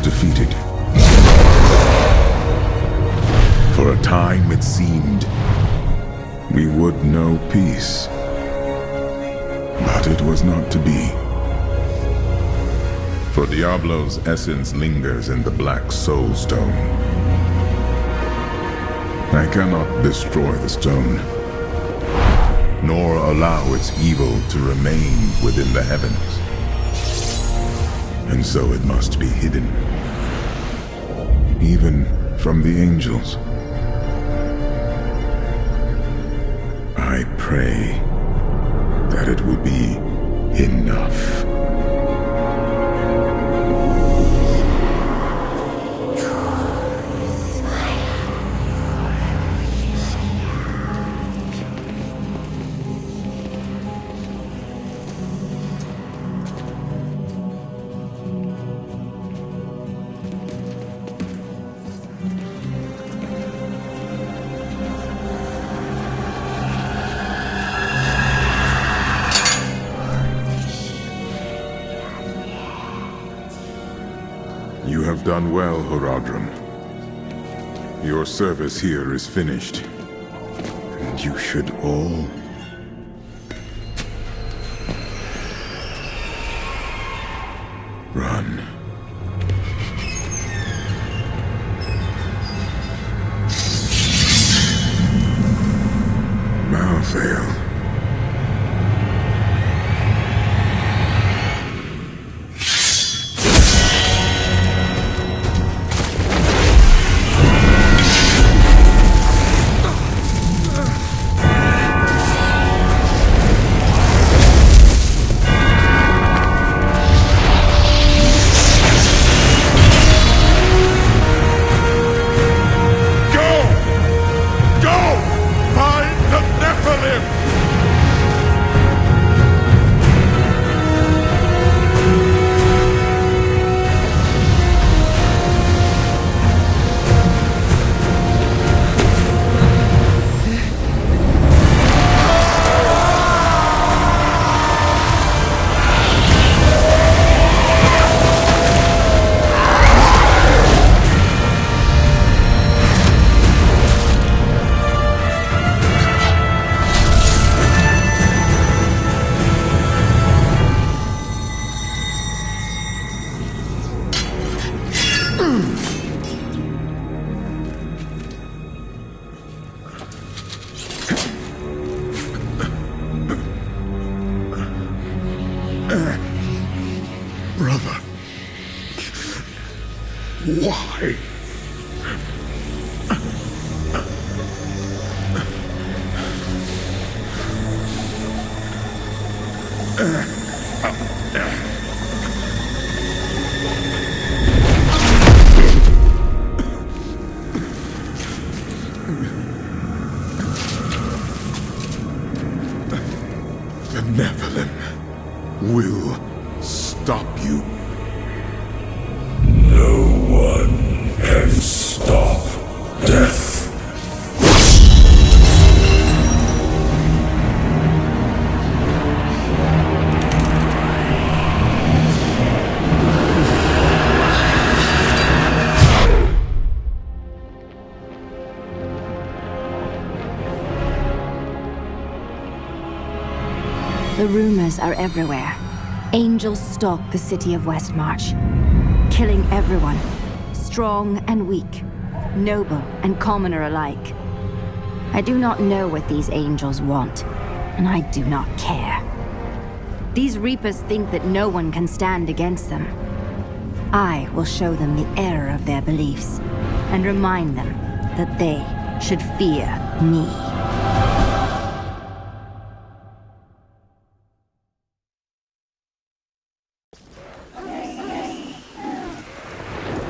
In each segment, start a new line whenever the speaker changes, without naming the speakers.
defeated. For a time it seemed we would know peace. But it was not to be. For Diablo's essence lingers in the Black Soul Stone. I cannot destroy the stone, nor allow its evil to remain within the heavens. And so it must be hidden, even from the angels. I pray that it will be enough. You have done well, Horadrim. Your service here is finished. And you should all run. Malthael. Brother, why? The Nephilim will stop you.
No one can stop death.
The rumors are everywhere. Angels stalk the city of Westmarch, killing everyone, strong and weak, noble and commoner alike. I do not know what these angels want, and I do not care. These Reapers think that no one can stand against them. I will show them the error of their beliefs, and remind them that they should fear me.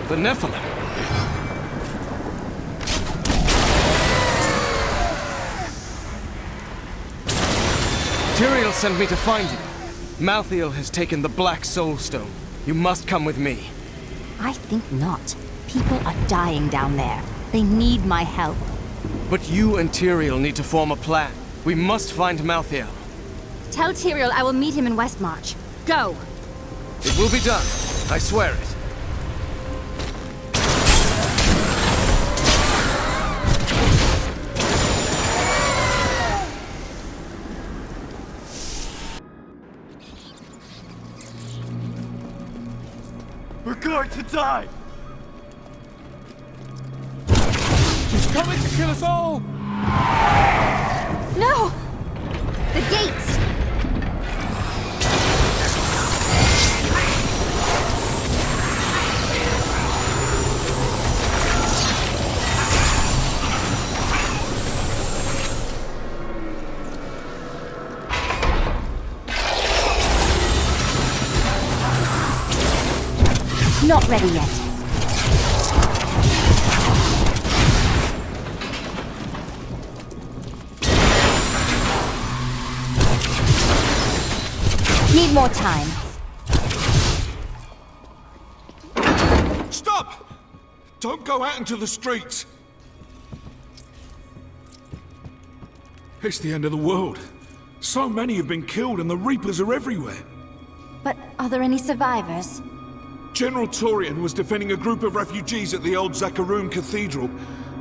The Nephilim. Tyrael sent me to find you. Malthael has taken the Black Soul Stone. You must come with me.
I think not. People are dying down there. They need my help.
But you and Tyrael need to form a plan. We must find Malthael.
Tell Tyrael I will meet him in Westmarch. Go!
It will be done. I swear it.
to die!
She's coming to kill us all!
No! The gates! Not ready yet. Need more time.
Stop! Don't go out into the streets! It's the end of the world. So many have been killed and the Reapers are everywhere.
But are there any survivors?
General Torian was defending a group of refugees at the old Zakharoon Cathedral,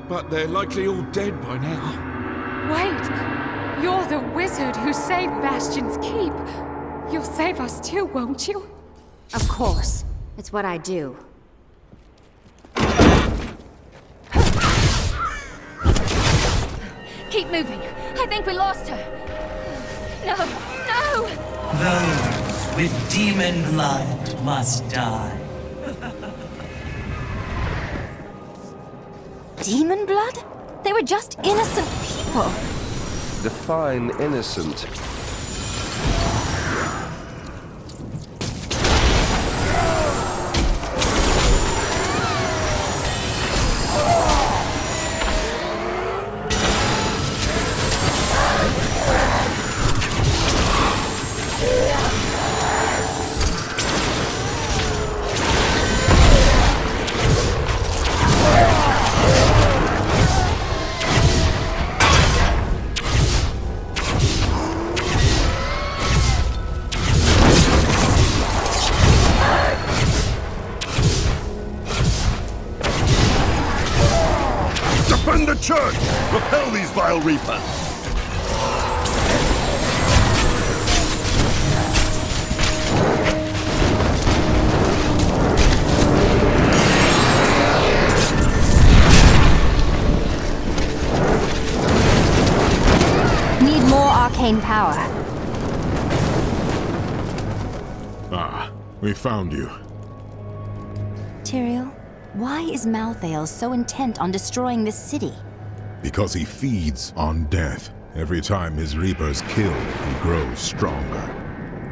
but they're likely all dead by now.
Wait! You're the wizard who saved Bastion's Keep. You'll save us too, won't you?
Of course. It's what I do. Keep moving. I think we lost her. No, no!
Those with demon blood must die.
Demon blood? They were just innocent people.
Define innocent.
Defend the church! Repel these vile reapers!
Need more arcane power.
Ah, we found you.
Tyrael, why is Malthael so intent on destroying this city?
Because he feeds on death. Every time his reapers kill, he grows stronger.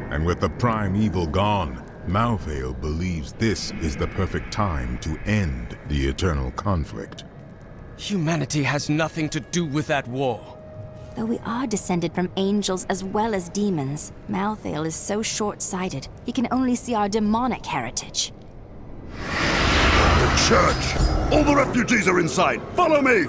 And with the prime evil gone, Malthael believes this is the perfect time to end the eternal conflict.
Humanity has nothing to do with that war.
Though we are descended from angels as well as demons, Malthael is so short-sighted, he can only see our demonic heritage.
The church! All the refugees are inside! Follow me!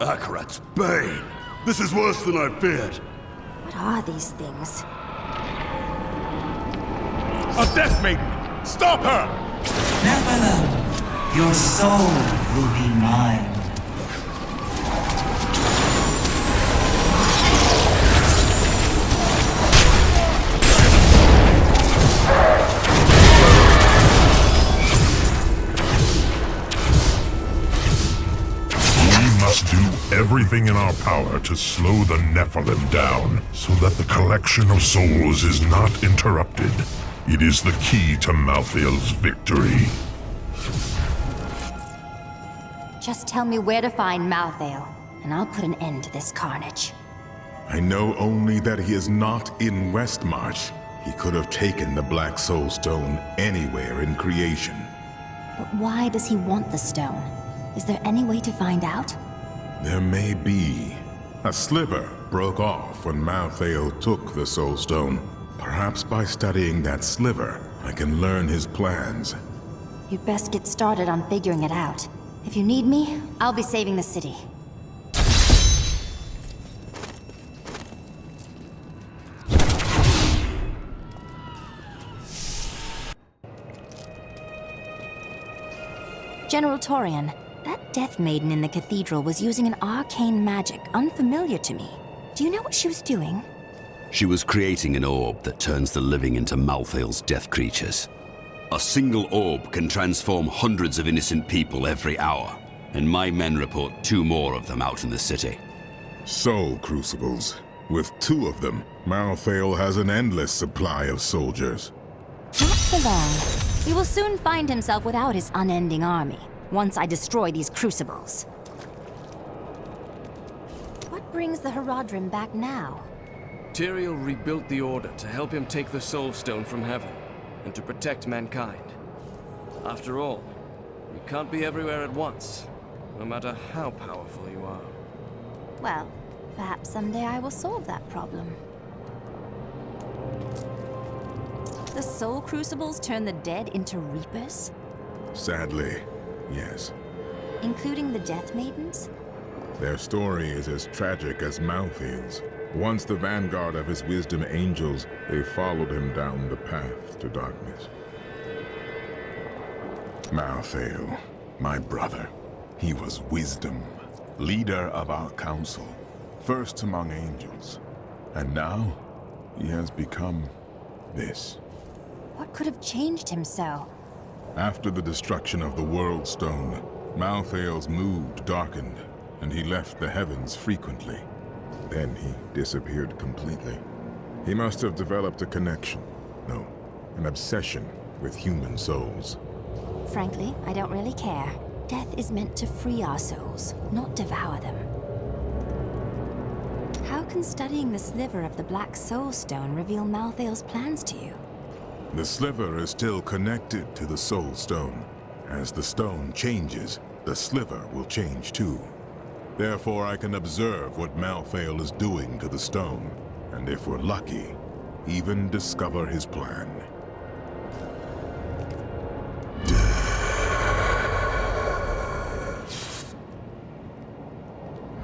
Akarat's Bane! This is worse than I feared!
What are these things?
A Death Maiden! Stop her!
Nephilim, your soul will be mine.
We must do everything in our power to slow the Nephilim down, so that the collection of souls is not interrupted. It is the key to Malthael's victory.
Just tell me where to find Malthael, and I'll put an end to this carnage.
I know only that he is not in Westmarch. He could have taken the Black Soul Stone anywhere in creation.
But why does he want the stone? Is there any way to find out?
There may be. A sliver broke off when Malthael took the Soul Stone. Perhaps by studying that sliver, I can learn his plans.
You'd best get started on figuring it out. If you need me, I'll be saving the city. General Torian, that Death Maiden in the cathedral was using an arcane magic unfamiliar to me. Do you know what she was doing?
She was creating an orb that turns the living into Malthael's death creatures. A single orb can transform hundreds of innocent people every hour, and my men report 2 more of them out in the city.
Soul crucibles. With 2 of them, Malthael has an endless supply of soldiers.
Not for long. He will soon find himself without his unending army, once I destroy these crucibles. What brings the Herodrim back now?
Tyrael rebuilt the Order to help him take the Soul Stone from heaven, and to protect mankind. After all, you can't be everywhere at once, no matter how powerful you are.
Well, perhaps someday I will solve that problem. The Soul Crucibles turn the dead into Reapers?
Sadly, yes.
Including the Death Maidens?
Their story is as tragic as Malthael's. Once the vanguard of his wisdom angels, they followed him down the path to darkness. Malthael, my brother, he was wisdom, leader of our council, first among angels. And now, he has become this.
What could have changed him so?
After the destruction of the World Stone, Malthael's mood darkened, and he left the heavens frequently. Then he disappeared completely. He must have developed a connection, no, an obsession with human souls.
Frankly, I don't really care. Death is meant to free our souls, not devour them. How can studying the sliver of the Black Soul Stone reveal Malthael's plans to you?
The sliver is still connected to the Soul Stone. As the stone changes, the sliver will change too. Therefore, I can observe what Malthael is doing to the stone, and if we're lucky, even discover his plan.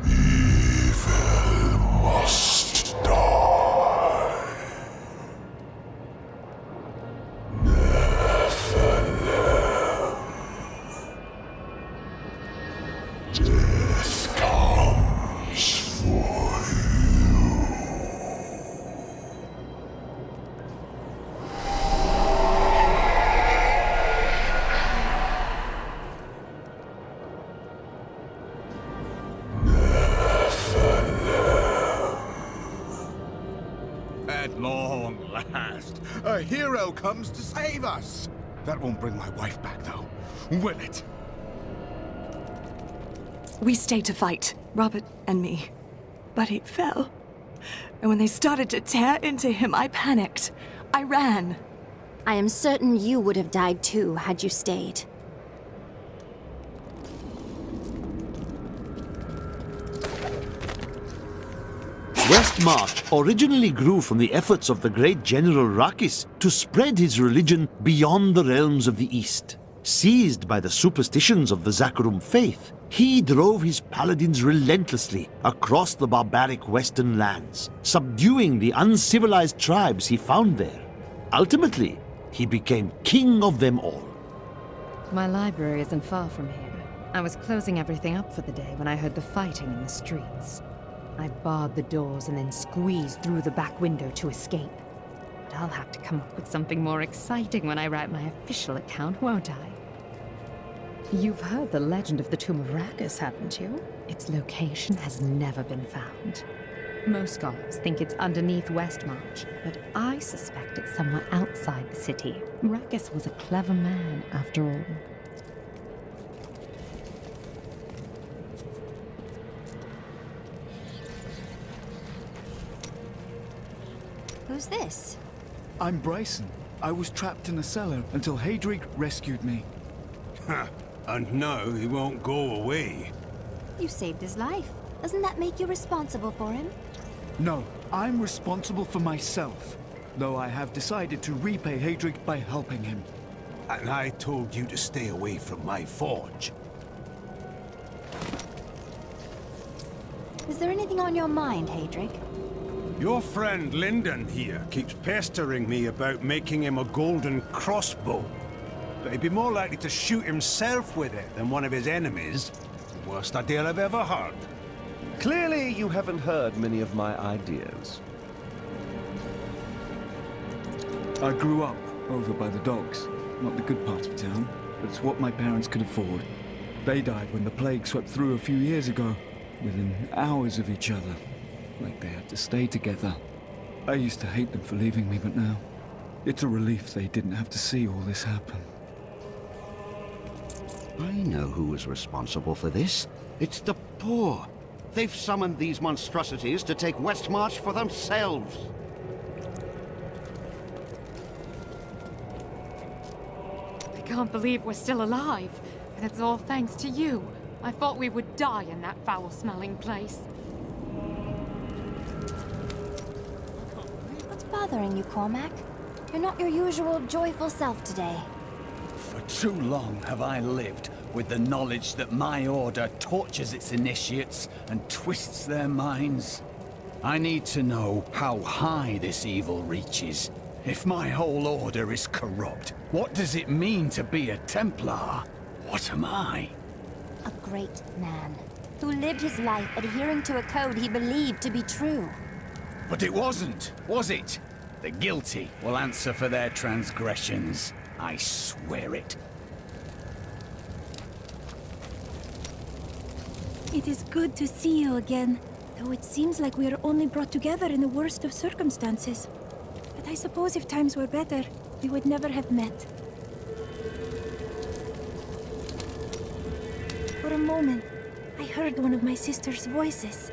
Evil must die. Death comes for you.
At long last, a hero comes to save us. That won't bring my wife back, though, will it?
We stayed to fight, Robert and me. But he fell. And when they started to tear into him, I panicked. I ran.
I am certain you would have died too had you stayed.
Westmarch originally grew from the efforts of the great General Rakis to spread his religion beyond the realms of the East. Seized by the superstitions of the Zakharum faith, he drove his paladins relentlessly across the barbaric western lands, subduing the uncivilized tribes he found there. Ultimately, he became king of them all.
My library isn't far from here. I was closing everything up for the day when I heard the fighting in the streets. I barred the doors and then squeezed through the back window to escape. But I'll have to come up with something more exciting when I write my official account, won't I? You've heard the legend of the Tomb of Rakis, haven't you? Its location has never been found. Most scholars think it's underneath Westmarch, but I suspect it's somewhere outside the city. Rakis was a clever man, after all.
Who's this?
I'm Bryson. I was trapped in a cellar until Hadrig rescued me.
And now he won't go away.
You saved his life. Doesn't that make you responsible for him?
No, I'm responsible for myself. Though I have decided to repay Hadrig by helping him.
And I told you to stay away from my forge.
Is there anything on your mind, Hadrig?
Your friend Lyndon here keeps pestering me about making him a golden crossbow. But he'd be more likely to shoot himself with it than one of his enemies. Worst idea I've ever heard.
Clearly, you haven't heard many of my ideas.
I grew up over by the docks. Not the good part of town, but it's what my parents could afford. They died when the plague swept through a few years ago, within hours of each other. Like they had to stay together. I used to hate them for leaving me, but now, it's a relief they didn't have to see all this happen.
I know who was responsible for this. It's the poor. They've summoned these monstrosities to take Westmarch for themselves.
I can't believe we're still alive. And it's all thanks to you. I thought we would die in that foul-smelling place.
What's bothering you, Cormac? You're not your usual joyful self today.
For too long have I lived with the knowledge that my order tortures its initiates and twists their minds. I need to know how high this evil reaches. If my whole order is corrupt, what does it mean to be a Templar? What am I?
A great man, who lived his life adhering to a code he believed to be true.
But it wasn't, was it? The guilty will answer for their transgressions. I swear it.
It is good to see you again, though it seems like we are only brought together in the worst of circumstances. But I suppose if times were better, we would never have met. For a moment, I heard one of my sister's voices.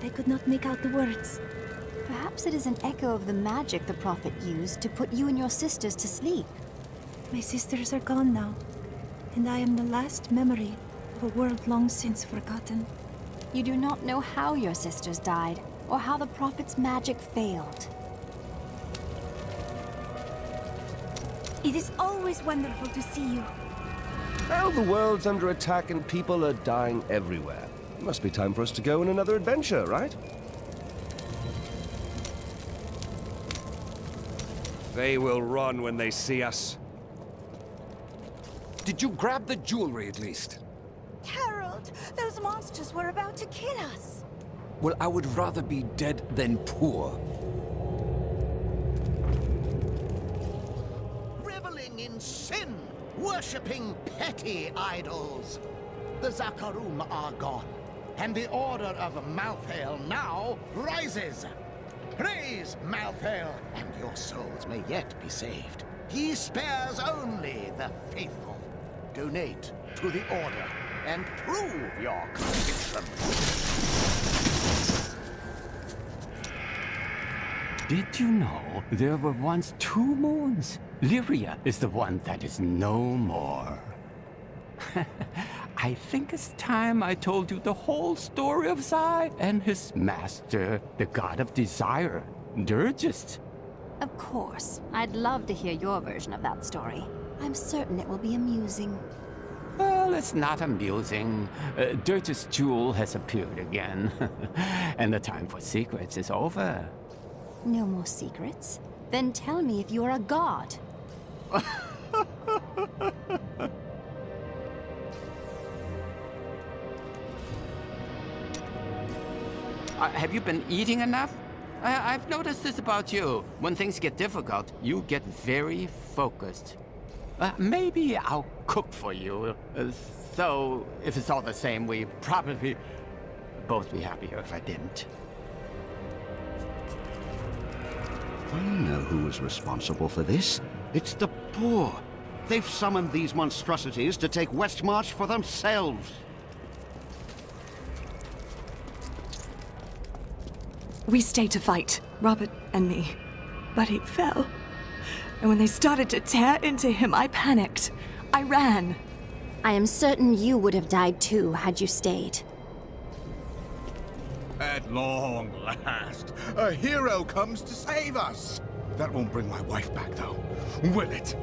I could not make out the words.
Perhaps it is an echo of the magic the Prophet used to put you and your sisters to sleep.
My sisters are gone now, and I am the last memory of a world long since forgotten.
You do not know how your sisters died, or how the Prophet's magic failed.
It is always wonderful to see you.
Well, the world's under attack and people are dying everywhere. Must be time for us to go on another adventure, right?
They will run when they see us.
Did you grab the jewelry at least?
Harold, those monsters were about to kill us.
Well, I would rather be dead than poor.
Reveling in sin, worshipping petty idols. The Zakarum are gone, and the Order of Malthael now rises. Praise Malthael, and your souls may yet be saved. He spares only the faithful. Donate to the Order and prove your conviction.
Did you know there were once 2 moons? Lyria is the one that is no more. I think it's time I told you the whole story of Zai and his master, the god of desire, Durgist.
Of course. I'd love to hear your version of that story. I'm certain it will be amusing.
Well, it's not amusing. Durgist's jewel has appeared again. And the time for secrets is over.
No more secrets? Then tell me if you are a god.
Have you been eating enough? I've noticed this about you. When things get difficult, you get very focused. Maybe I'll cook for you. So, if it's all the same, we probably both be happier if I didn't.
I know who was responsible for this. It's the poor. They've summoned these monstrosities to take Westmarch for themselves.
We stayed to fight, Robert and me. But it fell. And when they started to tear into him, I panicked. I ran.
I am certain you would have died too had you stayed.
At long last, a hero comes to save us. That won't bring my wife back, though, will it?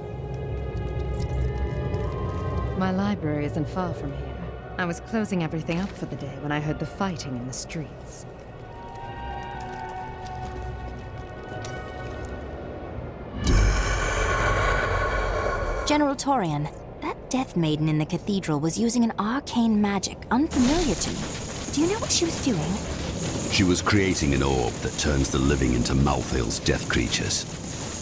My library isn't far from here. I was closing everything up for the day when I heard the fighting in the streets.
General Torian, that Death Maiden in the cathedral was using an arcane magic unfamiliar to me. Do you know what she was doing?
She was creating an orb that turns the living into Malthael's death creatures.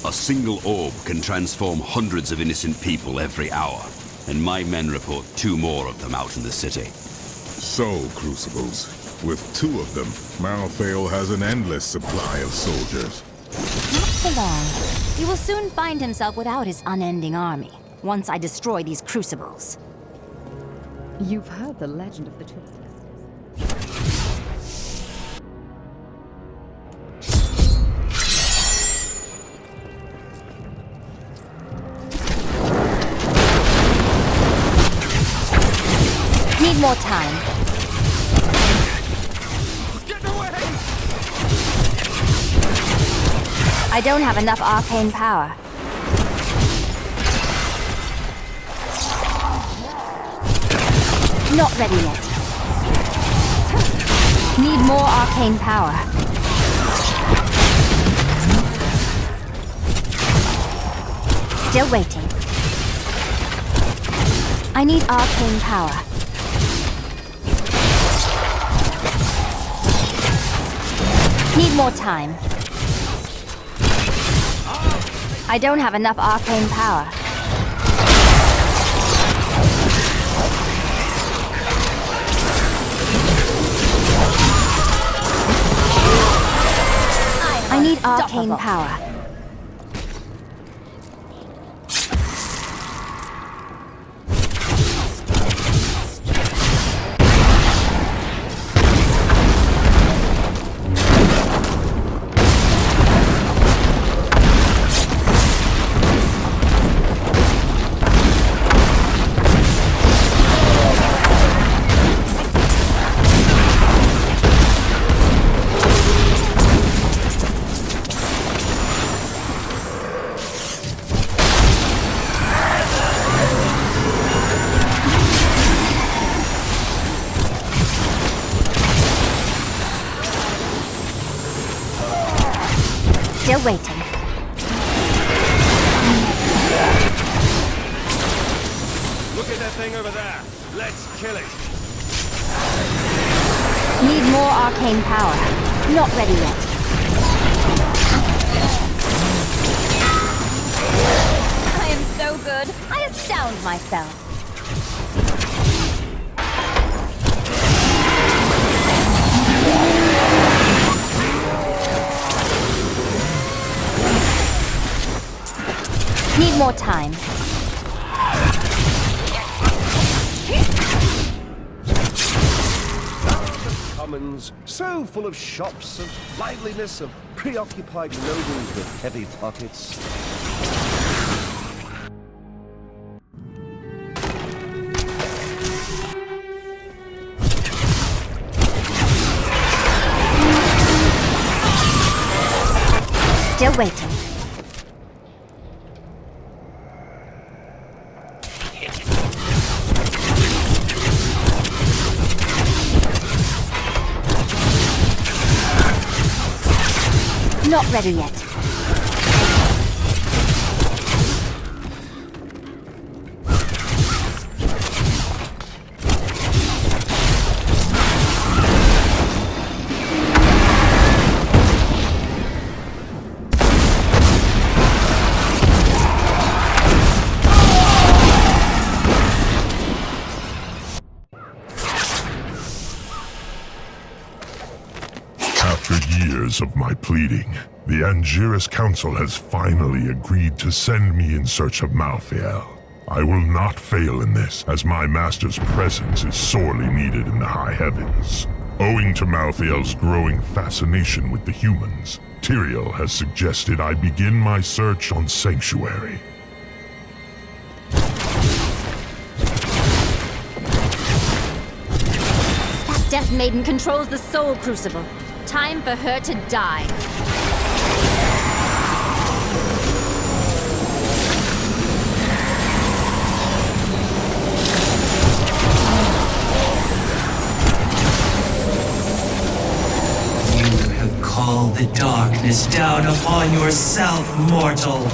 A single orb can transform hundreds of innocent people every hour, and my men report 2 more of them out in the city.
Soul crucibles. With 2 of them, Malthael has an endless supply of soldiers.
Not for long. He will soon find himself without his unending army, once I destroy these crucibles.
You've heard the legend of the two.
Need more time.
Get away!
I don't have enough arcane power. Not ready yet. Need more arcane power. Still waiting. I need arcane power. Need more time. I don't have enough arcane power. I need arcane power. Still waiting.
Look at that thing over there. Let's kill it.
Need more arcane power. Not ready yet. I am so good. I astound myself. Need more time.
Commons, so full of shops, of liveliness, of preoccupied nobles with heavy pockets.
Still waiting. Not ready yet.
Years of my pleading, the Angiris Council has finally agreed to send me in search of Malthael. I will not fail in this, as my master's presence is sorely needed in the high heavens. Owing to Malthael's growing fascination with the humans, Tyrael has suggested I begin my search on Sanctuary.
That Death Maiden controls the Soul Crucible. Time for her to die.
You have called the darkness down upon yourself, mortal.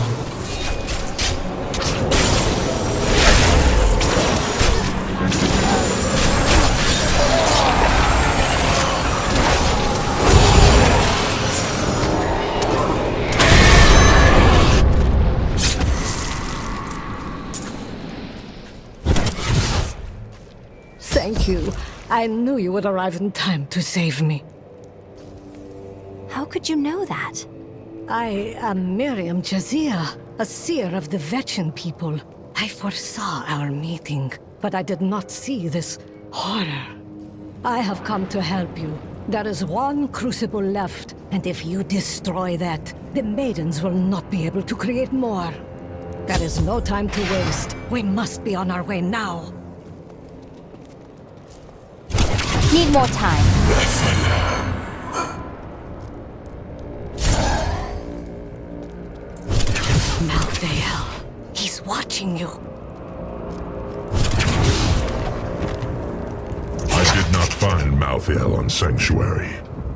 Thank you. I knew you would arrive in time to save me.
How could you know that?
I am Miriam Jazia, a seer of the Vetchin people. I foresaw our meeting, but I did not see this horror. I have come to help you. There is one crucible left, and if you destroy that, the maidens will not be able to create more. There is no time to waste. We must be on our way now.
Need more time.
Malthael, he's watching you.
I did not find Malthael on Sanctuary,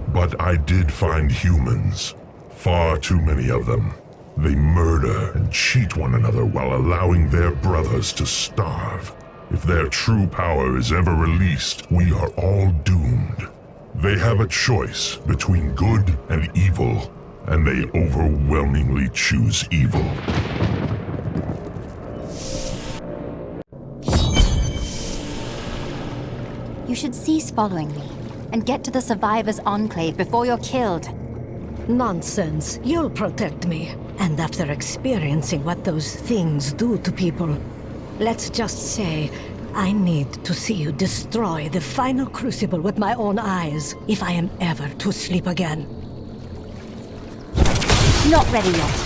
but I did find humans. Far too many of them. They murder and cheat one another while allowing their brothers to starve. If their true power is ever released, we are all doomed. They have a choice between good and evil, and they overwhelmingly choose evil.
You should cease following me and get to the Survivors' Enclave before you're killed.
Nonsense. You'll protect me. And after experiencing what those things do to people, let's just say I need to see you destroy the final crucible with my own eyes if I am ever to sleep again.
Not ready yet.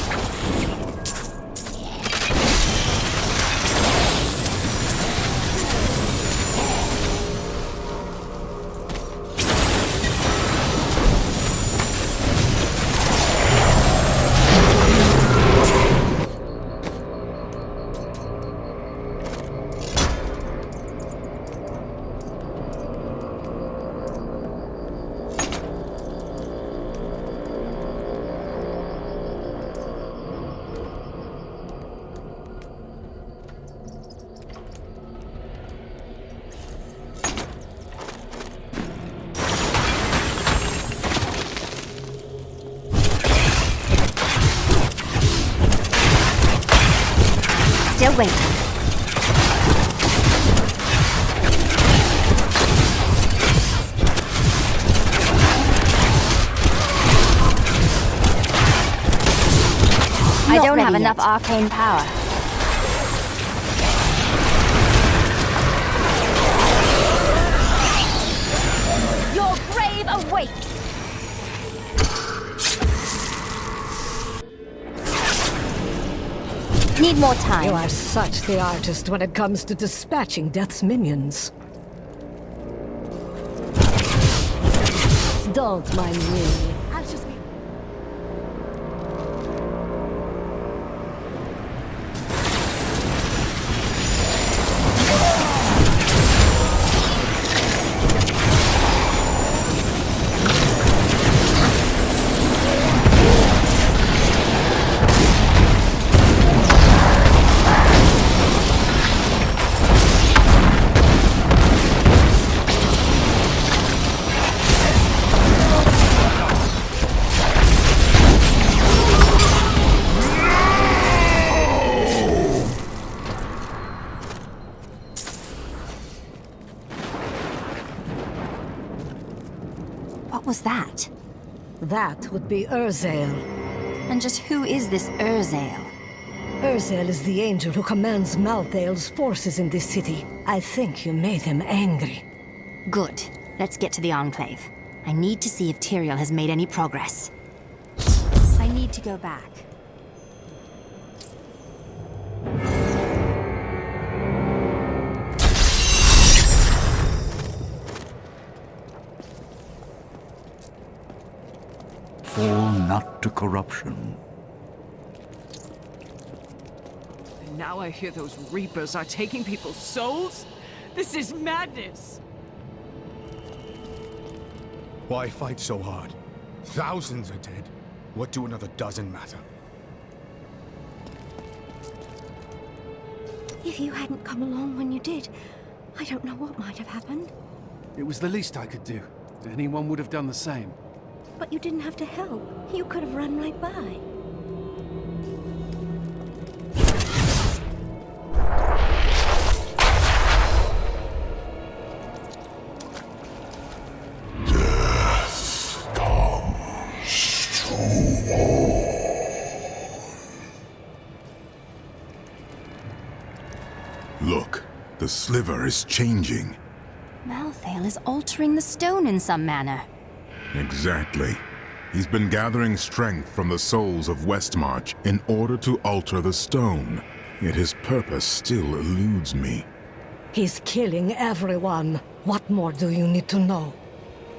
Still waiting. I don't have enough arcane power. Your grave awaits! Need more time.
You are such the artist when it comes to dispatching Death's minions. Don't mind me. I'll just be...
What was that?
That would be Urzael.
And just who is this Urzael?
Urzael is the angel who commands Malthael's forces in this city. I think you made him angry.
Good. Let's get to the Enclave. I need to see if Tyrael has made any progress. I need to go back.
Fall not to corruption.
And now I hear those Reapers are taking people's souls? This is madness!
Why fight so hard? Thousands are dead. What do another dozen matter?
If you hadn't come along when you did, I don't know what might have happened.
It was the least I could do. Anyone would have done the same.
But you didn't have to help. You could have run right by.
Look, the sliver is changing.
Malthael is altering the stone in some manner.
Exactly. He's been gathering strength from the souls of Westmarch in order to alter the stone. Yet his purpose still eludes me.
He's killing everyone. What more do you need to know?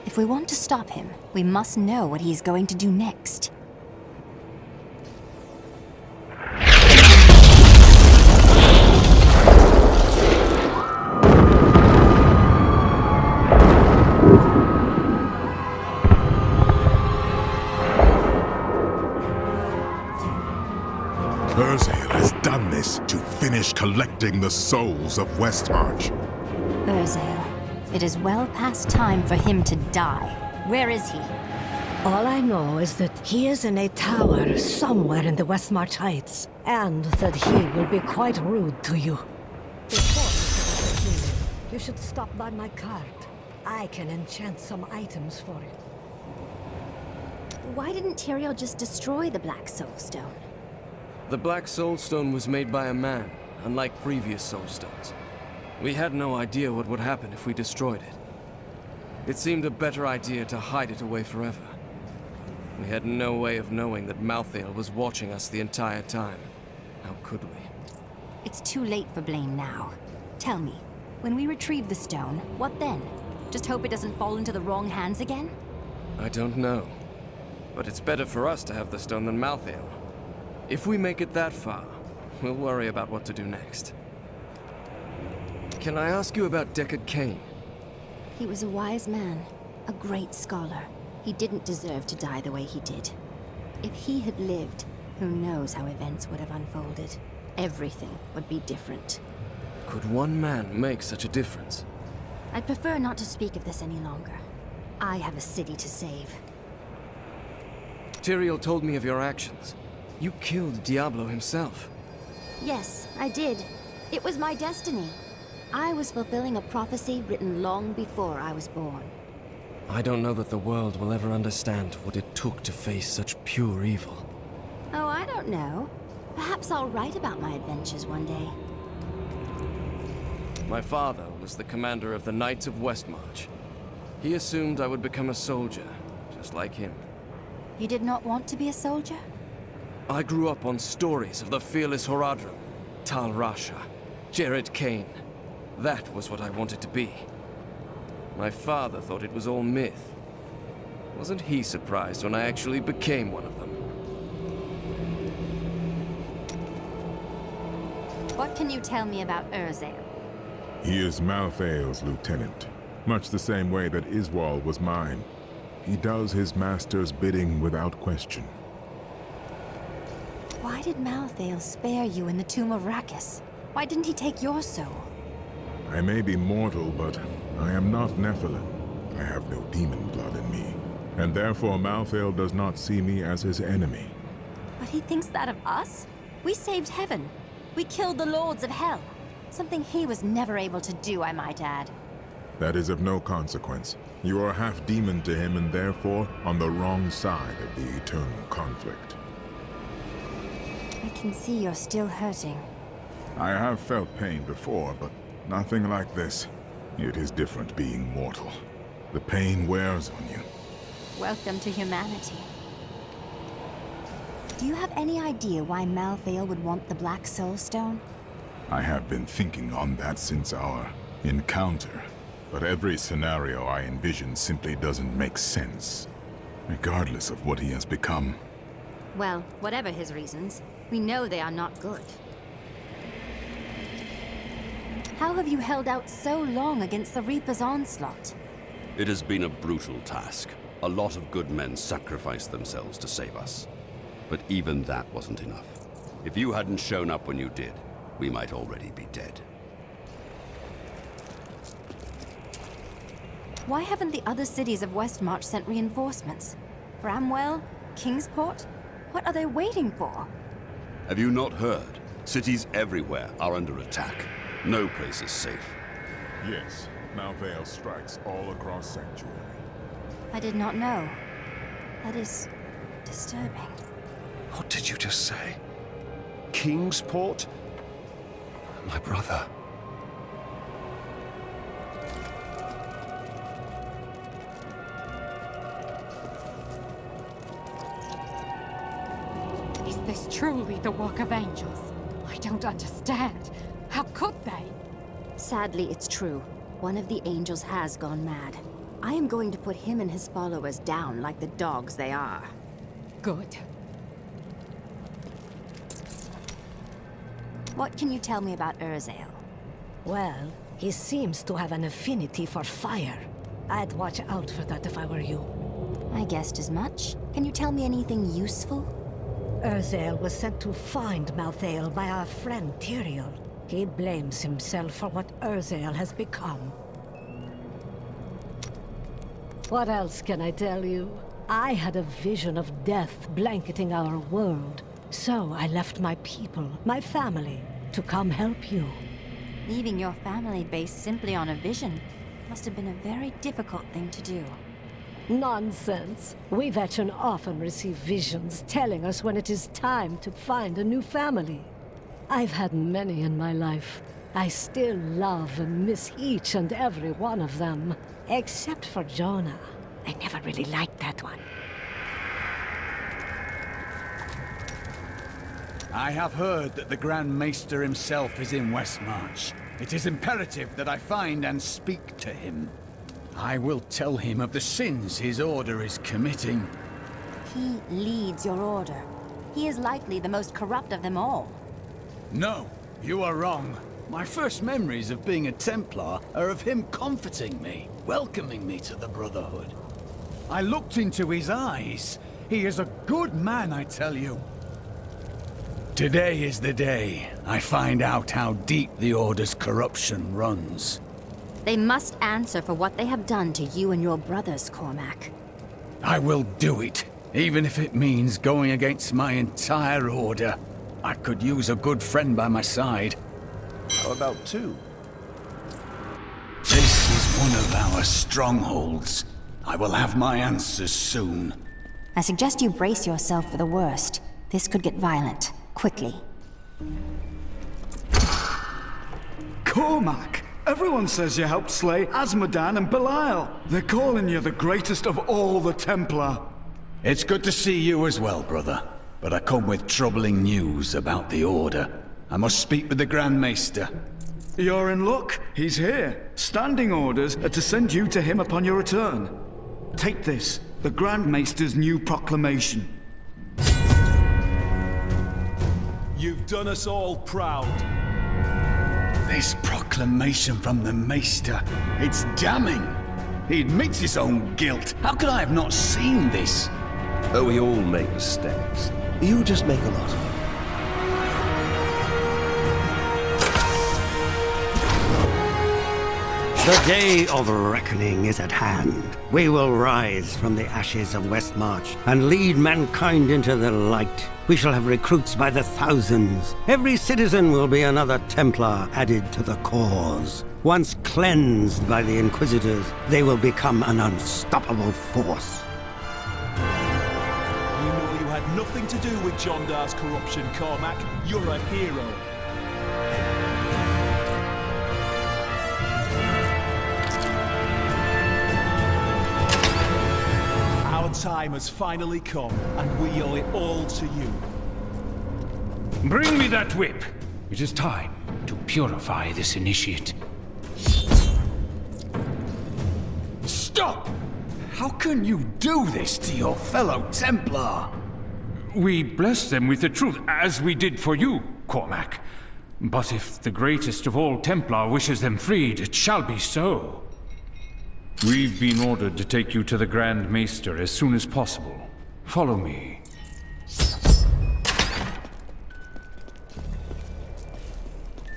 If we want to stop him, we must know what he's going to do next.
Urzael has done this to finish collecting the souls of Westmarch.
Urzael, it is well past time for him to die. Where is he?
All I know is that he is in a tower somewhere in the Westmarch Heights, and that he will be quite rude to you. Before you continue, you should stop by my cart. I can enchant some items for you.
Why didn't Tyrael just destroy the Black Soul Stone?
The Black Soul Stone was made by a man, unlike previous Soul Stones. We had no idea what would happen if we destroyed it. It seemed a better idea to hide it away forever. We had no way of knowing that Malthael was watching us the entire time. How could we?
It's too late for blame now. Tell me, when we retrieve the stone, what then? Just hope it doesn't fall into the wrong hands again?
I don't know. But it's better for us to have the stone than Malthael. If we make it that far, we'll worry about what to do next. Can I ask you about Deckard Cain?
He was a wise man, a great scholar. He didn't deserve to die the way he did. If he had lived, who knows how events would have unfolded. Everything would be different.
Could one man make such a difference?
I'd prefer not to speak of this any longer. I have a city to save.
Tyrael told me of your actions. You killed Diablo himself.
Yes, I did. It was my destiny. I was fulfilling a prophecy written long before I was born.
I don't know that the world will ever understand what it took to face such pure evil.
Oh, I don't know. Perhaps I'll write about my adventures one day.
My father was the commander of the Knights of Westmarch. He assumed I would become a soldier, just like him.
You did not want to be a soldier?
I grew up on stories of the fearless Horadrim, Tal Rasha, Jared Cain. That was what I wanted to be. My father thought it was all myth. Wasn't he surprised when I actually became one of them?
What can you tell me about Urzael?
He is Malthael's lieutenant, much the same way that Iswal was mine. He does his master's bidding without question.
Why did Malthael spare you in the tomb of Rakis? Why didn't he take your soul?
I may be mortal, but I am not Nephilim. I have no demon blood in me, and therefore Malthael does not see me as his enemy.
But he thinks that of us? We saved heaven. We killed the lords of hell. Something he was never able to do, I might add.
That is of no consequence. You are half demon to him and therefore on the wrong side of the eternal conflict.
I can see you're still hurting.
I have felt pain before, but nothing like this. It is different being mortal. The pain wears on you.
Welcome to humanity. Do you have any idea why Malthael would want the Black Soul Stone?
I have been thinking on that since our encounter, but every scenario I envision simply doesn't make sense, regardless of what he has become.
Well, whatever his reasons, we know they are not good. How have you held out so long against the Reaper's onslaught?
It has been a brutal task. A lot of good men sacrificed themselves to save us. But even that wasn't enough. If you hadn't shown up when you did, we might already be dead.
Why haven't the other cities of Westmarch sent reinforcements? Bramwell? Kingsport? What are they waiting for?
Have you not heard? Cities everywhere are under attack. No place is safe.
Yes, Malthael strikes all across Sanctuary.
I did not know. That is disturbing.
What did you just say? Kingsport? My brother.
this truly the work of angels? I don't understand. How could they?
Sadly, it's true. One of the angels has gone mad. I am going to put him and his followers down like the dogs they are.
Good.
What can you tell me about Urzael?
Well, he seems to have an affinity for fire. I'd watch out for that if I were you.
I guessed as much. Can you tell me anything useful?
Urzael was sent to find Malthael by our friend Tyrael. He blames himself for what Urzael has become. What else can I tell you? I had a vision of death blanketing our world. So I left my people, my family, to come help you.
Leaving your family based simply on a vision must have been a very difficult thing to do.
Nonsense. We veteran often receive visions telling us when it is time to find a new family. I've had many in my life. I still love and miss each and every one of them. Except for Jonah. I never really liked that one.
I have heard that the Grand Maester himself is in Westmarch. It is imperative that I find and speak to him. I will tell him of the sins his order is committing.
He leads your order. He is likely the most corrupt of them all.
No, you are wrong. My first memories of being a Templar are of him comforting me, welcoming me to the Brotherhood. I looked into his eyes. He is a good man, I tell you. Today is the day I find out how deep the Order's corruption runs.
They must answer for what they have done to you and your brothers, Cormac.
I will do it, even if it means going against my entire Order. I could use a good friend by my side.
How about two?
This is one of our strongholds. I will have my answers soon.
I suggest you brace yourself for the worst. This could get violent, quickly.
Cormac! Everyone says you helped slay Azmodan and Belial. They're calling you the greatest of all the Templar.
It's good to see you as well, brother. But I come with troubling news about the Order. I must speak with the Grand Maester.
You're in luck. He's here. Standing orders are to send you to him upon your return. Take this, the Grand Maester's new proclamation.
You've done us all proud.
This proclamation from the Maester, it's damning. He admits his own guilt. How could I have not seen this?
Oh, we all make mistakes. You just make a lot of them.
The day of reckoning is at hand. We will rise from the ashes of Westmarch and lead mankind into the light. We shall have recruits by the thousands. Every citizen will be another Templar added to the cause. Once cleansed by the Inquisitors, they will become an unstoppable force.
You know you had nothing to do with John Dar's corruption, Cormac. You're a hero. Our time has finally come, and we owe it all to you.
Bring me that whip. It is time to purify this initiate.
Stop! How can you do this to your fellow Templar?
We bless them with the truth, as we did for you, Cormac. But if the greatest of all Templar wishes them freed, it shall be so. We've been ordered to take you to the Grand Maester as soon as possible. Follow me.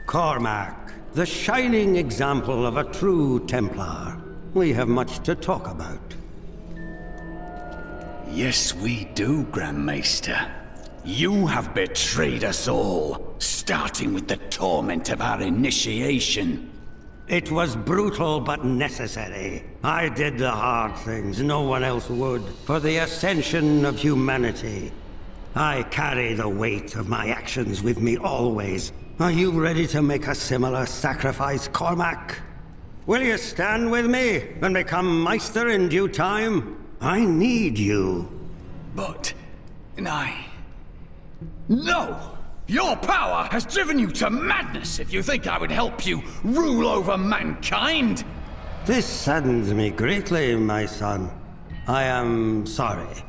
Cormac, the shining example of a true Templar. We have much to talk about.
Yes, we do, Grand Maester. You have betrayed us all, starting with the torment of our initiation.
It was brutal but necessary. I did the hard things no one else would, for the ascension of humanity. I carry the weight of my actions with me always. Are you ready to make a similar sacrifice, Cormac? Will you stand with me and become Meister in due time? I need you.
But... No! Your power has driven you to madness if you think I would help you rule over mankind!
This saddens me greatly, my son. I am sorry.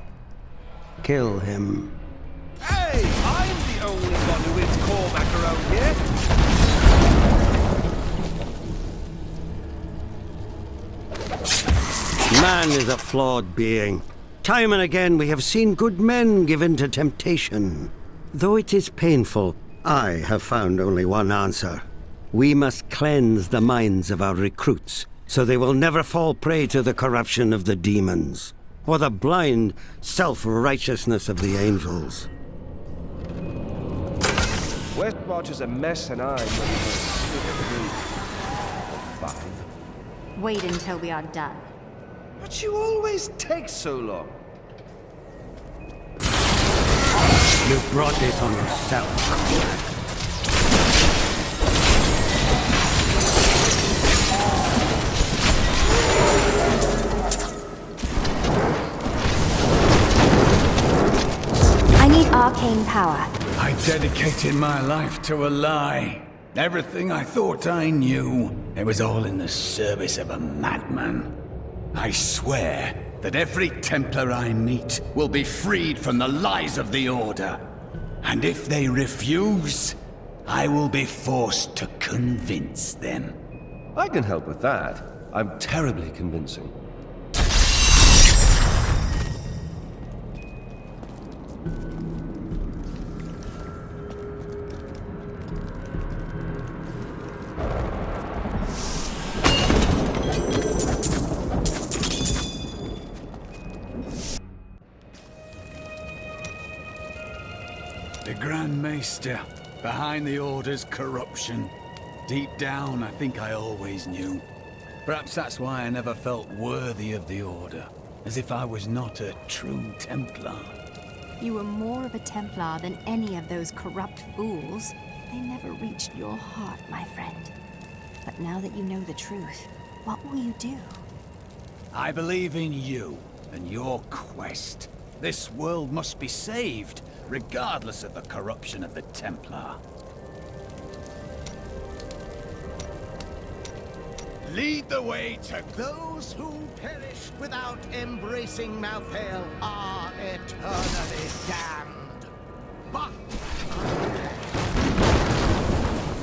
Kill him.
Hey! I'm the only one who is Cormac around here!
Man is a flawed being. Time and again we have seen good men given to temptation. Though it is painful, I have found only one answer. We must cleanse the minds of our recruits, so they will never fall prey to the corruption of the demons, or the blind self-righteousness of the angels.
Westmarch is a mess and I'm ready for fine.
Wait until we are done.
But you always take so long.
You brought this on yourself.
I need arcane power.
I dedicated my life to a lie. Everything I thought I knew, it was all in the service of a madman. I swear that every Templar I meet will be freed from the lies of the Order. And if they refuse, I will be forced to convince them.
I can help with that. I'm terribly convincing.
The Grand Maester, behind the Order's corruption. Deep down, I think I always knew. Perhaps that's why I never felt worthy of the Order, as if I was not a true Templar.
You were more of a Templar than any of those corrupt fools. They never reached your heart, my friend. But now that you know the truth, what will you do?
I believe in you and your quest. This world must be saved, regardless of the corruption of the Templar.
Lead the way to those who perish without embracing Malthael are eternally damned. But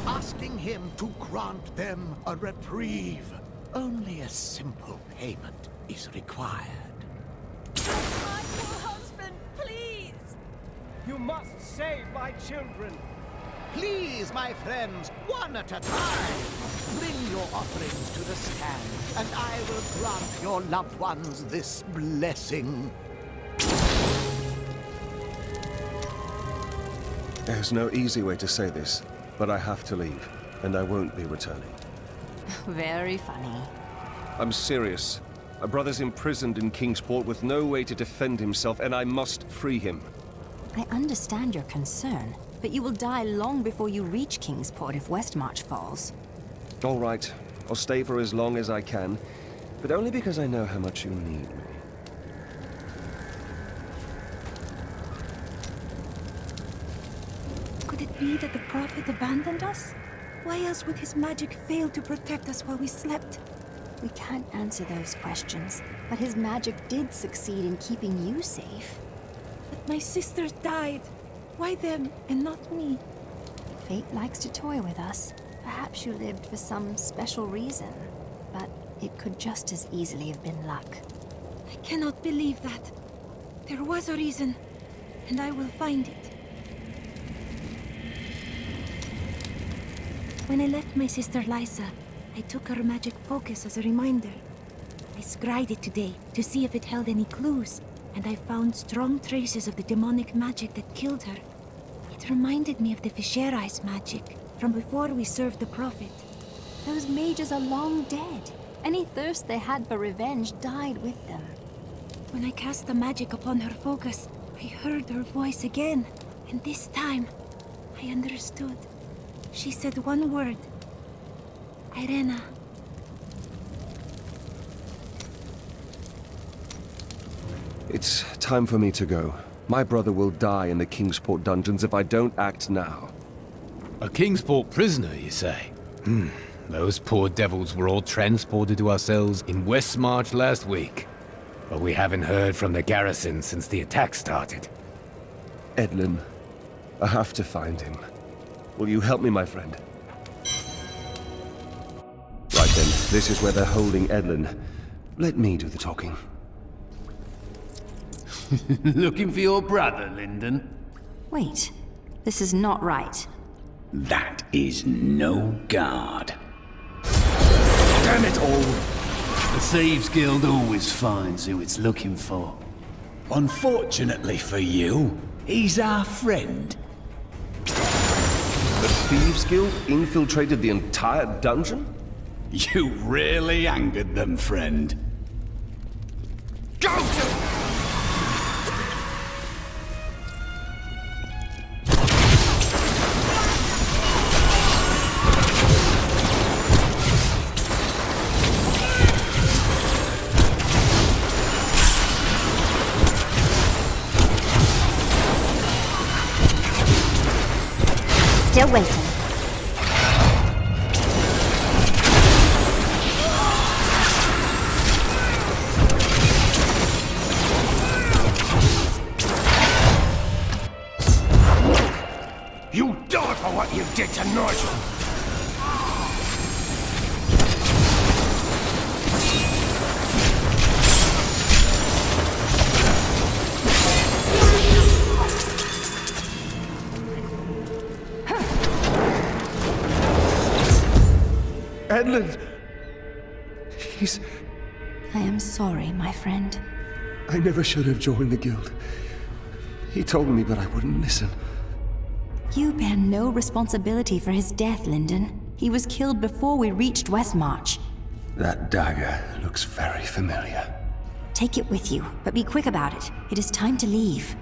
asking him to grant them a reprieve, only a simple payment is required.
My poor husband, please!
You must save my children. Please, my friends, one at a time. Bring your offerings to the stand, and I will grant your loved ones this blessing.
There's no easy way to say this, but I have to leave, and I won't be returning.
Very funny.
I'm serious. My brother's imprisoned in Kingsport with no way to defend himself, and I must free him.
I understand your concern, but you will die long before you reach Kingsport if Westmarch falls.
All right. I'll stay for as long as I can, but only because I know how much you need me.
Could it be that the Prophet abandoned us? Why else would his magic fail to protect us while we slept?
We can't answer those questions, but his magic did succeed in keeping you safe.
But my sisters died. Why them and not me?
Fate likes to toy with us. Perhaps you lived for some special reason, but it could just as easily have been luck.
I cannot believe that. There was a reason, and I will find it. When I left my sister Lysa, I took her magic focus as a reminder. I scryed it today to see if it held any clues, and I found strong traces of the demonic magic that killed her. It reminded me of the Fisherais magic from before we served the Prophet.
Those mages are long dead. Any thirst they had for revenge died with them.
When I cast the magic upon her focus, I heard her voice again, and this time, I understood. She said one word. Irena.
It's time for me to go. My brother will die in the Kingsport dungeons if I don't act now.
A Kingsport prisoner, you say? Those poor devils were all transported to our cells in Westmarch last week. But we haven't heard from the garrison since the attack started.
Edlin, I have to find him. Will you help me, my friend? Right then, this is where they're holding Edlin. Let me do the talking.
Looking for your brother, Lyndon?
Wait, this is not right.
That is no guard.
Damn it all!
The Thieves Guild always finds who it's looking for. Unfortunately for you, he's our friend.
The Thieves Guild infiltrated the entire dungeon?
You really angered them, friend. Go to...
Still waiting.
You die for what you did to Nigel!
Edlin! He's...
I am sorry, my friend.
I never should have joined the guild. He told me, but I wouldn't listen.
You bear no responsibility for his death, Lyndon. He was killed before we reached Westmarch.
That dagger looks very familiar.
Take it with you, but be quick about it. It is time to leave.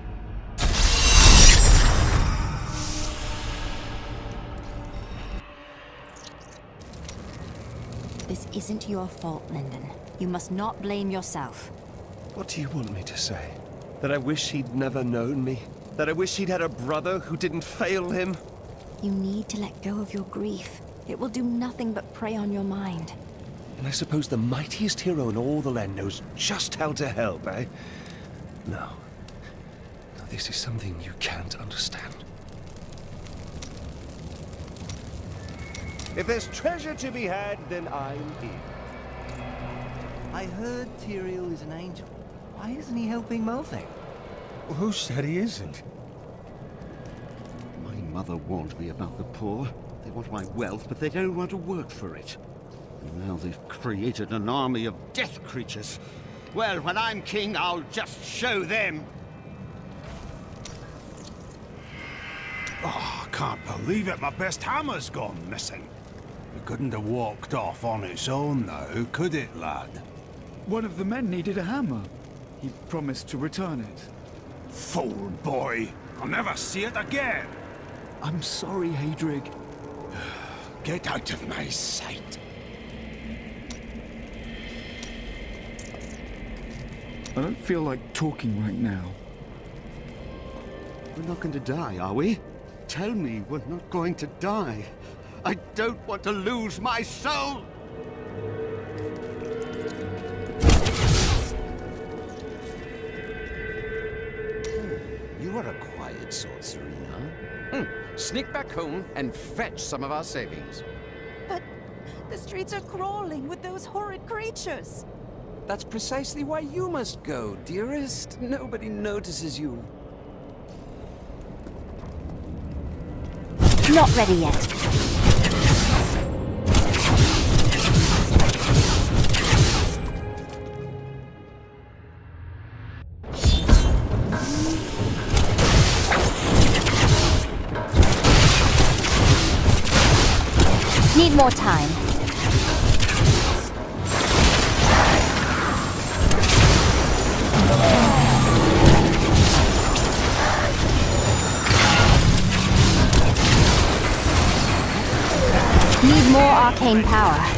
This isn't your fault, Lyndon. You must not blame yourself.
What do you want me to say? That I wish he'd never known me? That I wish he'd had a brother who didn't fail him?
You need to let go of your grief. It will do nothing but prey on your mind.
And I suppose the mightiest hero in all the land knows just how to help, eh? No. No, this is something you can't understand. If there's treasure to be had, then I'm in.
I heard Tyrael is an angel. Why isn't he helping Malthael?
Who said he isn't?
My mother warned me about the poor. They want my wealth, but they don't want to work for it. And now they've created an army of death creatures. Well, when I'm king, I'll just show them.
Oh, I can't believe it. My best hammer's gone missing. It couldn't have walked off on its own now, could it, lad?
One of the men needed a hammer. He promised to return it.
Fool boy! I'll never see it again!
I'm sorry, Hadrig.
Get out of my sight!
I don't feel like talking right now.
We're not going to die, are we? Tell me we're not going to die. I don't want to lose my soul!
You are a quiet sort, Serena. Sneak back home and fetch some of our savings.
But the streets are crawling with those horrid creatures.
That's precisely why you must go, dearest. Nobody notices you.
Not ready yet. Need more time. Need more arcane power.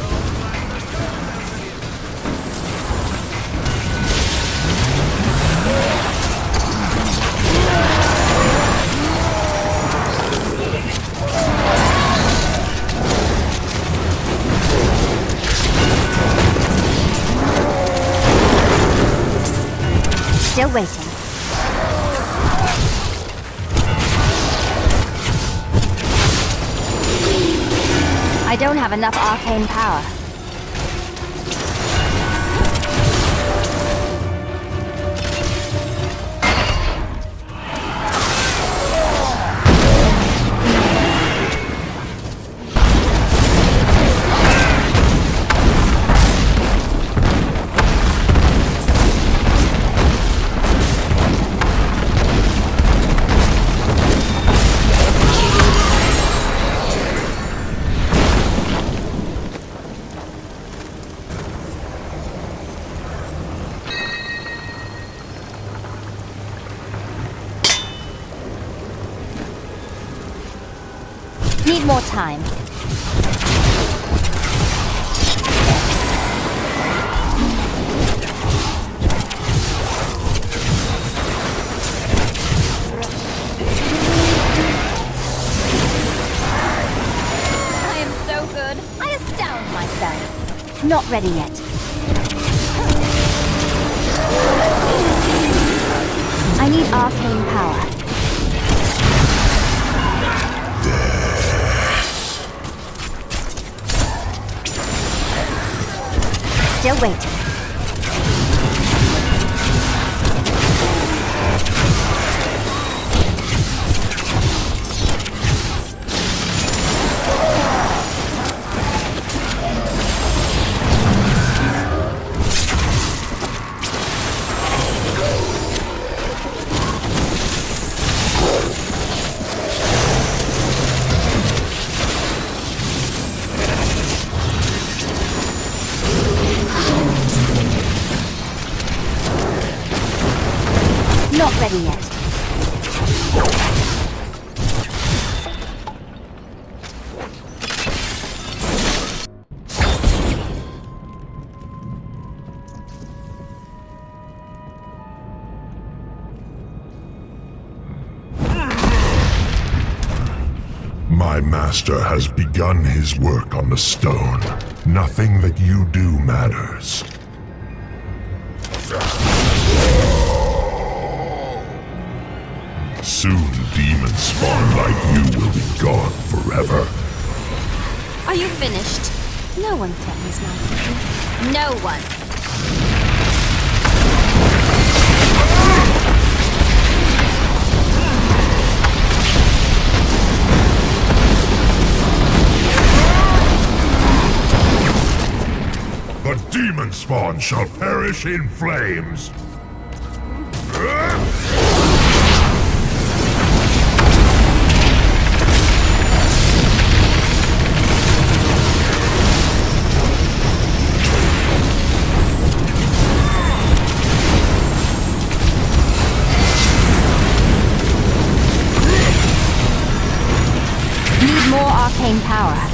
Still waiting. I don't have enough arcane power. Need more time. I am so good. I astound myself. Not ready yet. I need arcane power. Still waiting. Not ready yet.
My master has begun his work on the stone. Nothing that you do matters. Soon demons spawn like you will be gone forever.
Are you finished? No one threatens my people. No one.
The demon spawn shall perish in flames.
Need more arcane power.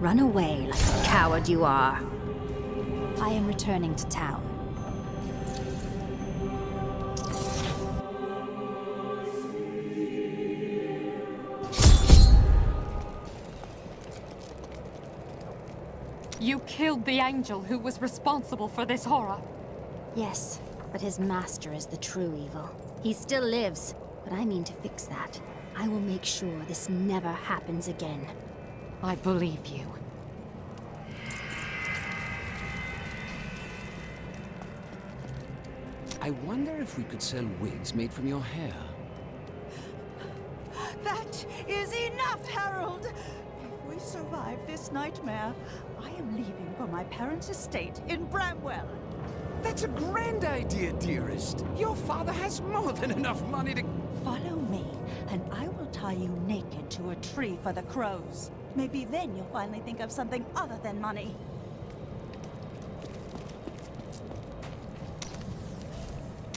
Run away like the coward you are. I am returning to town.
You killed the angel who was responsible for this horror.
Yes, but his master is the true evil. He still lives, but I mean to fix that. I will make sure this never happens again.
I believe you.
I wonder if we could sell wigs made from your hair.
Harold! If we survive this nightmare, I am leaving for my parents' estate in Bramwell.
That's a grand idea, dearest. Your father has more than enough money to...
Follow me, and I will tie you naked to a tree for the crows. Maybe then you'll finally think of something other than money.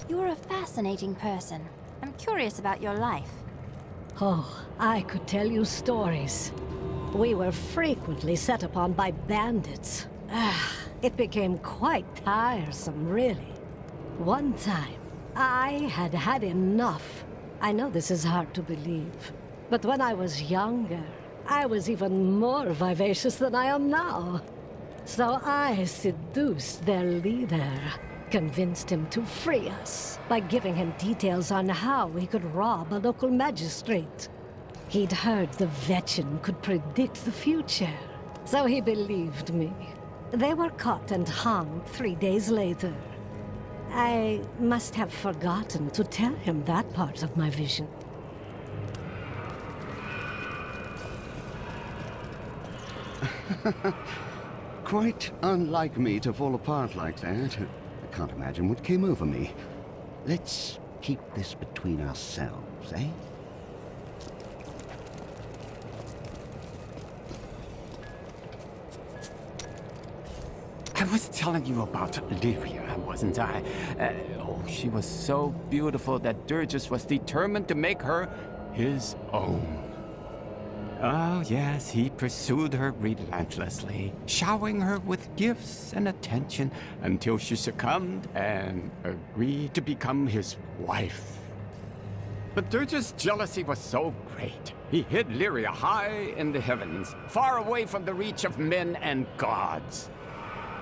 You're a fascinating person. I'm curious about your life.
Oh, I could tell you stories. We were frequently set upon by bandits. It became quite tiresome, really. One time, I had had enough. I know this is hard to believe, but when I was younger, I was even more vivacious than I am now. So I seduced their leader, convinced him to free us by giving him details on how he could rob a local magistrate. He'd heard the Vetchen could predict the future, so he believed me. They were caught and hung 3 days later. I must have forgotten to tell him that part of my vision.
Quite unlike me to fall apart like that. I can't imagine what came over me. Let's keep this between ourselves, eh?
I was telling you about Lyria, wasn't I? Oh, she was so beautiful that Durgis was determined to make her his own. Oh, yes, he pursued her relentlessly, showering her with gifts and attention until she succumbed and agreed to become his wife. But Durgis' jealousy was so great, he hid Lyria high in the heavens, far away from the reach of men and gods.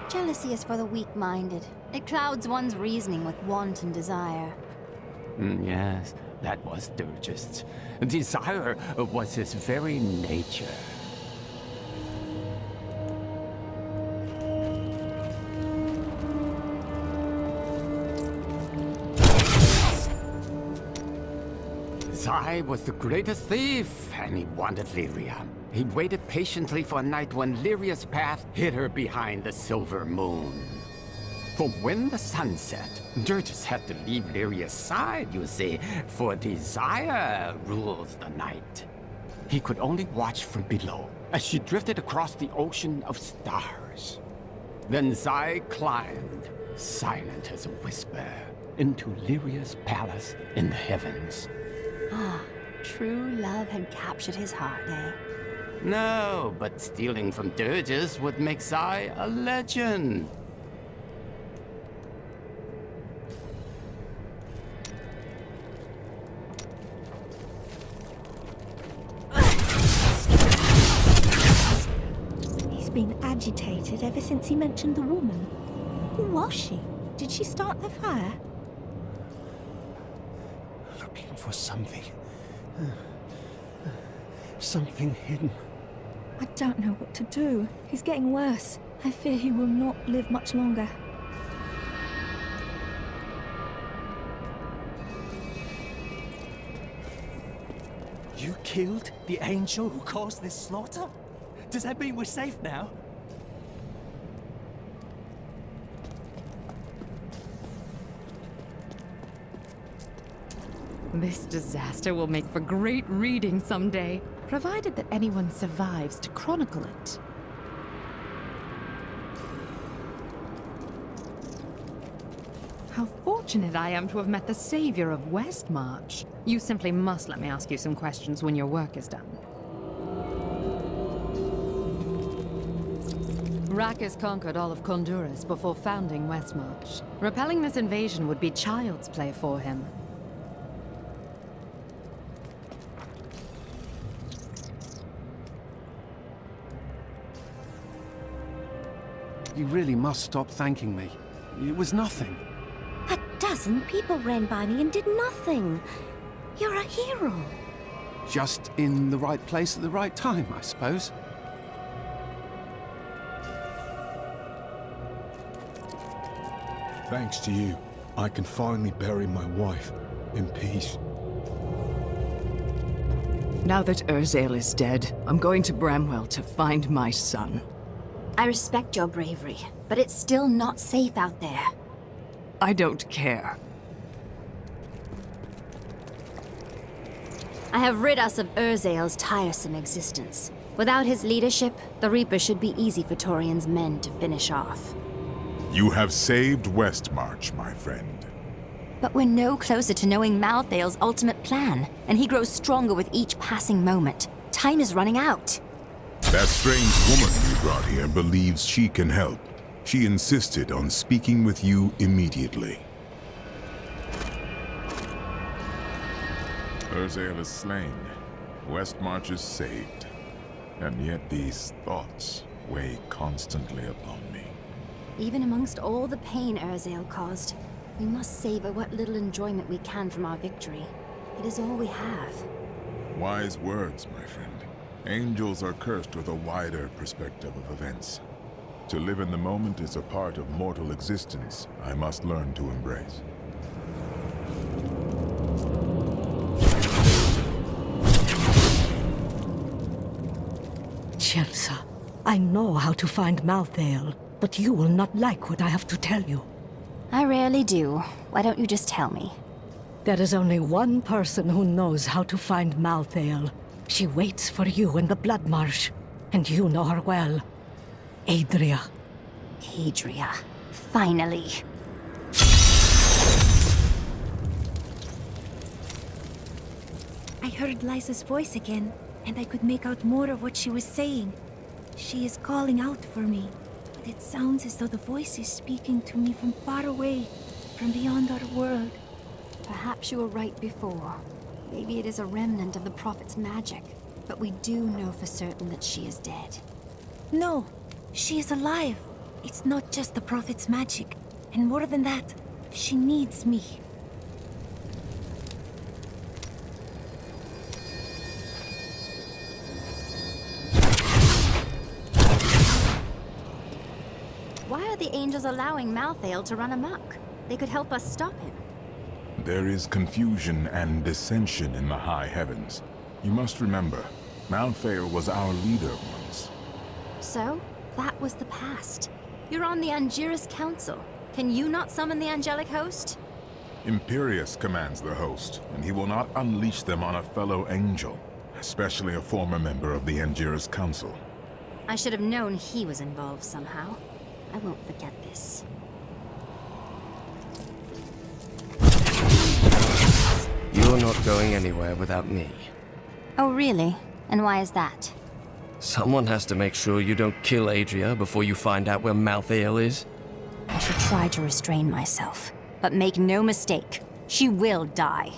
Jealousy is for the weak-minded. It clouds one's reasoning with want and desire.
Yes, that was Durgis. Desire was his very nature. Zai was the greatest thief, and he wanted Lyria. He waited patiently for a night when Lyria's path hid her behind the silver moon. For when the sun set, Durgis had to leave Lyria's side, you see, for desire rules the night. He could only watch from below as she drifted across the ocean of stars. Then Zai climbed, silent as a whisper, into Lyria's palace in the heavens.
Ah, true love had captured his heart, eh?
No, but stealing from Durgis would make Zai a legend.
He's been agitated ever since he mentioned the woman. Who was she? Did she start the fire?
Looking for something. Something hidden.
I don't know what to do. He's getting worse. I fear he will not live much longer.
You killed the angel who caused this slaughter? Does that mean we're safe now?
This disaster will make for great reading someday, provided that anyone survives to chronicle it. How fortunate I am to have met the savior of Westmarch. You simply must let me ask you some questions when your work is done. Rakis conquered all of Honduras before founding Westmarch. Repelling this invasion would be child's play for him.
You really must stop thanking me. It was nothing.
A dozen people ran by me and did nothing. You're a hero.
Just in the right place at the right time, I suppose.
Thanks to you, I can finally bury my wife in peace.
Now that Urzael is dead, I'm going to Bramwell to find my son.
I respect your bravery, but it's still not safe out there.
I don't care.
I have rid us of Urzael's tiresome existence. Without his leadership, the Reaper should be easy for Torian's men to finish off.
You have saved Westmarch, my friend.
But we're no closer to knowing Malthael's ultimate plan, and he grows stronger with each passing moment. Time is running out.
That strange woman you brought here believes she can help. She insisted on speaking with you immediately. Urzael is slain. Westmarch is saved. And yet these thoughts weigh constantly upon me.
Even amongst all the pain Urzael caused, we must savor what little enjoyment we can from our victory. It is all we have.
Wise words, my friend. Angels are cursed with a wider perspective of events. To live in the moment is a part of mortal existence I must learn to embrace.
Chelsea, I know how to find Malthael, but you will not like what I have to tell you.
I rarely do. Why don't you just tell me?
There is only one person who knows how to find Malthael. She waits for you in the Blood Marsh, and you know her well. Adria.
Adria. Finally.
I heard Lysa's voice again, and I could make out more of what she was saying. She is calling out for me, but it sounds as though the voice is speaking to me from far away, from beyond our world.
Perhaps you were right before. Maybe it is a remnant of the Prophet's magic, but we do know for certain that she is dead.
No, she is alive. It's not just the Prophet's magic, and more than that, she needs me.
Why are the angels allowing Malthael to run amok? They could help us stop him.
There is confusion and dissension in the high heavens. You must remember, Malthael was our leader once.
So, that was the past. You're on the Angiras Council. Can you not summon the angelic host?
Imperius commands the host, and he will not unleash them on a fellow angel, especially a former member of the Angiras Council.
I should have known he was involved somehow. I won't forget this.
You're not going anywhere without me.
Oh, really? And why is that?
Someone has to make sure you don't kill Adria before you find out where Malthael is.
I should try to restrain myself. But make no mistake, she will die.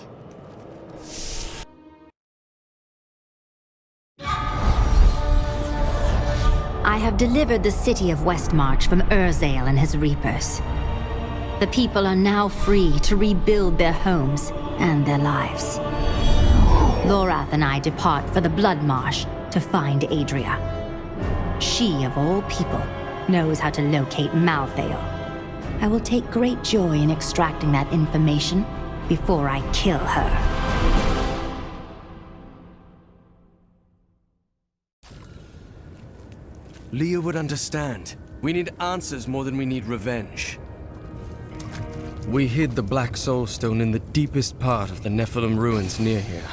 I have delivered the city of Westmarch from Urzael and his Reapers. The people are now free to rebuild their homes and their lives. Lorath and I depart for the Blood Marsh to find Adria. She, of all people, knows how to locate Malthael. I will take great joy in extracting that information before I kill her.
Leah would understand. We need answers more than we need revenge. We hid the Black Soul Stone in the deepest part of the Nephilim ruins near here.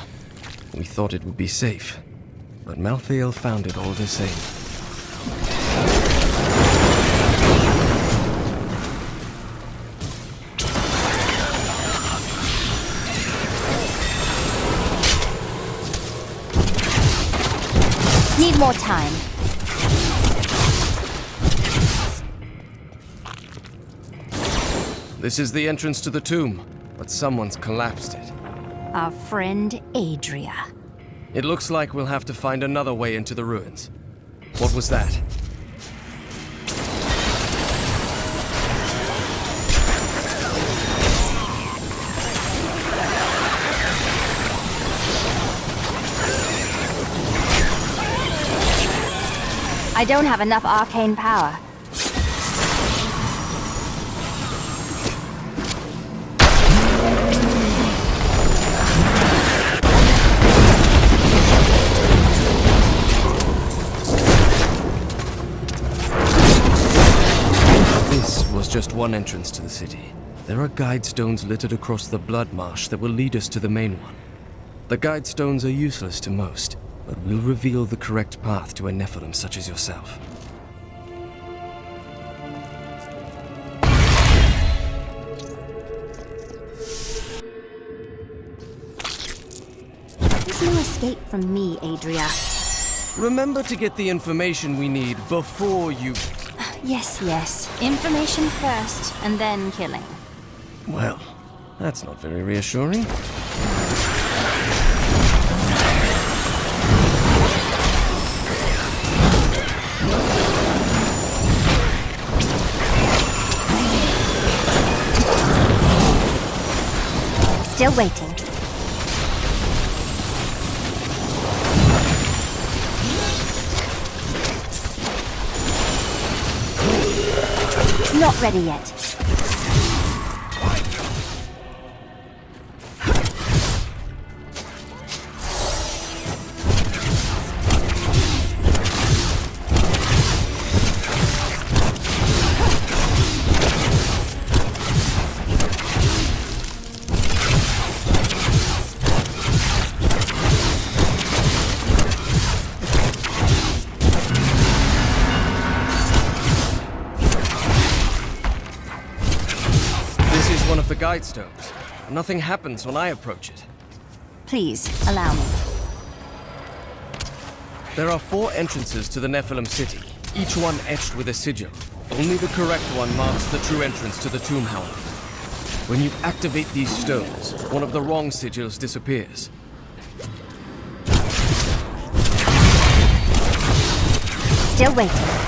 We thought it would be safe, but Malthael found it all the same.
Need more time.
This is the entrance to the tomb, but someone's collapsed it.
Our friend Adria.
It looks like we'll have to find another way into the ruins. What was that?
I don't have enough arcane power.
just one entrance to the city. There are guide stones littered across the blood marsh that will lead us to the main one. The guide stones are useless to most, but will reveal the correct path to a Nephilim such as yourself.
There's no escape from me, Adria.
Remember to get the information we need before you...
Yes, yes. Information first, and then killing.
Well, that's not very reassuring.
Still waiting. Not ready yet.
The guide stones. Nothing happens when I approach it.
Please, allow me.
There are 4 entrances to the Nephilim city, each one etched with a sigil. Only the correct one marks the true entrance to the tomb, however. When you activate these stones, one of the wrong sigils disappears.
Still waiting.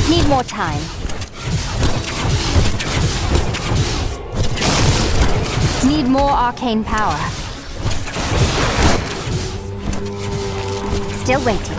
Need more time. Need more arcane power. Still waiting.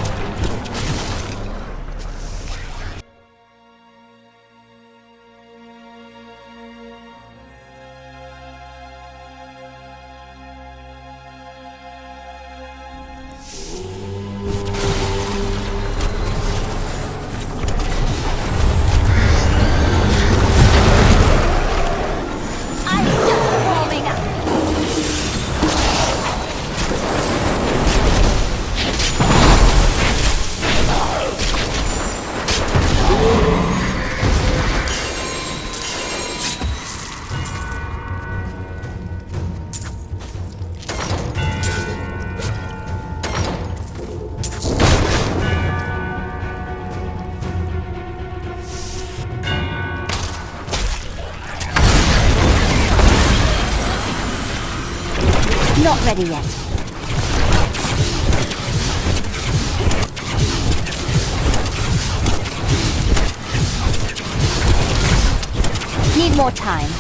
Not ready yet. Need more time.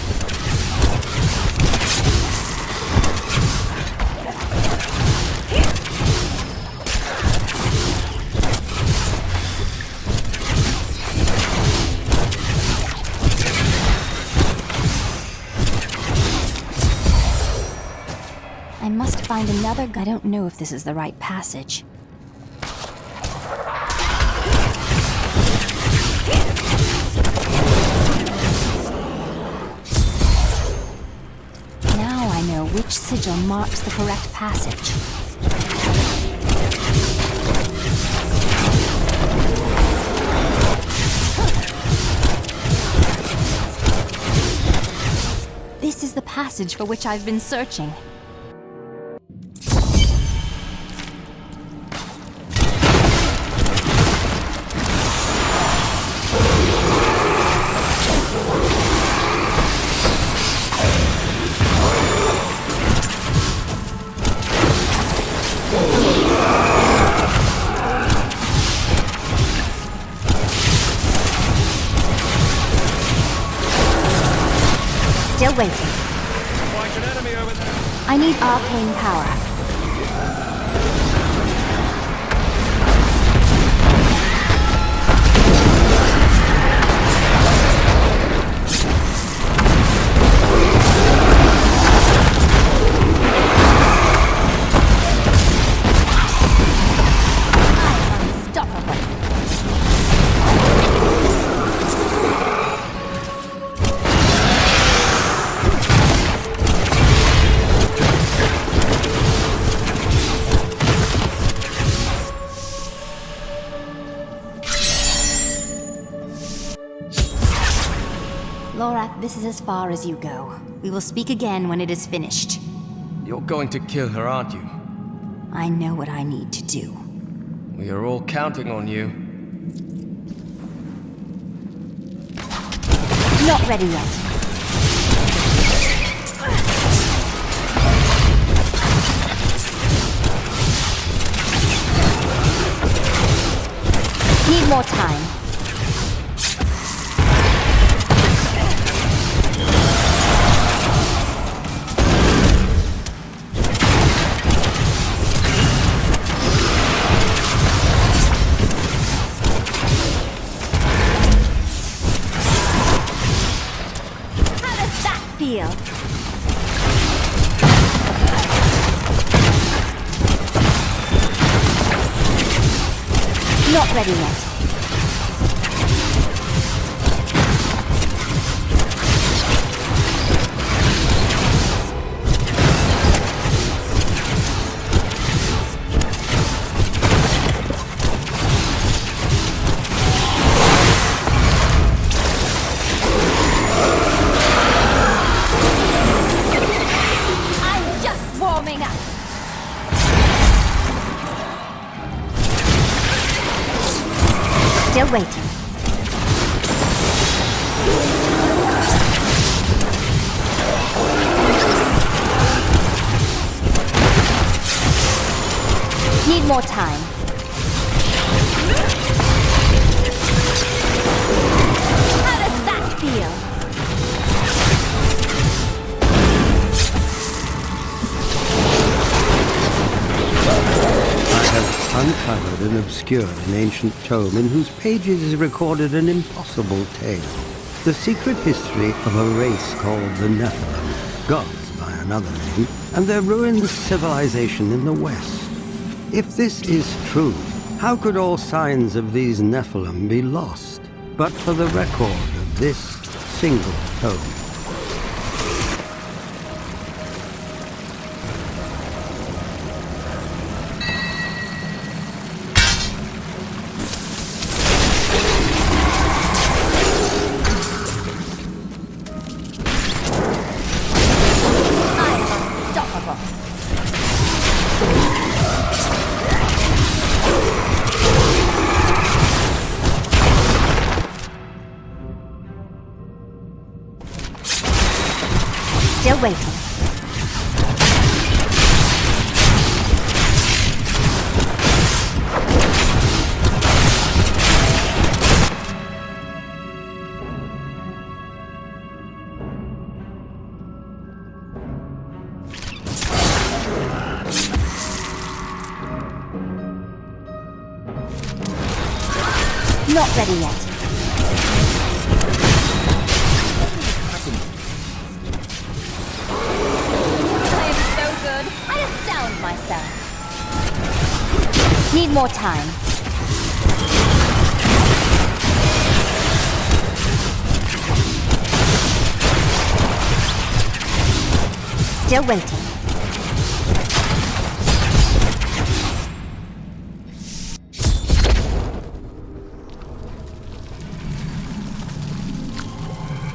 I must find another. I don't know if this is the right passage. Now I know which sigil marks the correct passage. This is the passage for which I've been searching. Still waiting.
Like an enemy over there.
I need arcane power. this is as far as you go. We will speak again when it is finished.
You're going to kill her, aren't you?
I know what I need to do.
We are all counting on you.
Not ready yet. Need more time. How does that feel? Not ready yet. I'm just warming up. Still waiting. Need more time. How does that feel?
I have uncovered and obscured an ancient tome in whose pages is recorded an impossible tale. The secret history of a race called the Nephilim, gods by another name, and their ruined civilization in the West. If this is true, how could all signs of these Nephilim be lost, but for the record of this single tome?
Still waiting. Not ready yet. I astound myself. Need more time. Still waiting.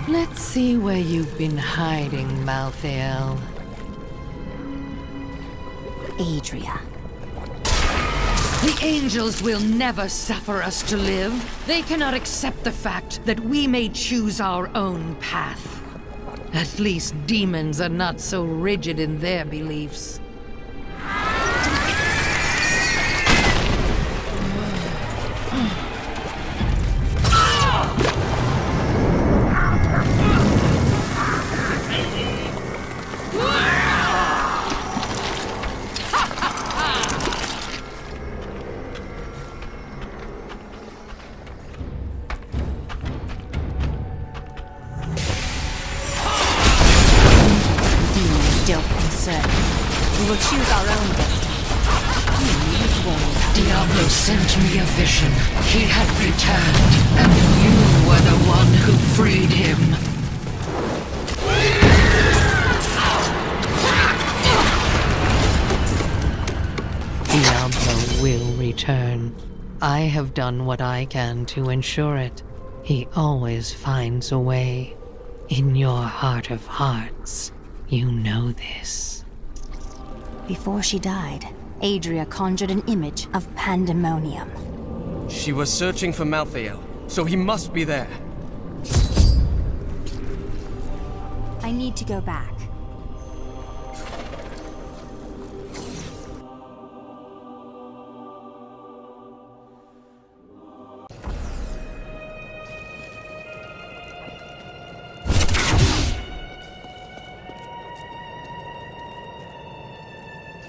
Let's see where you've been hiding, Malthael.
Adria.
The angels will never suffer us to live. They cannot accept the fact that we may choose our own path. At least demons are not so rigid in their beliefs.
Don't concern. We will choose our own destiny.
Diablo sent me a vision. He had returned, and you were the one who freed him. Diablo will return. I have done what I can to ensure it. He always finds a way. In your heart of hearts, you know this.
Before she died, Adria conjured an image of pandemonium.
She was searching for Malthael, so he must be there.
I need to go back.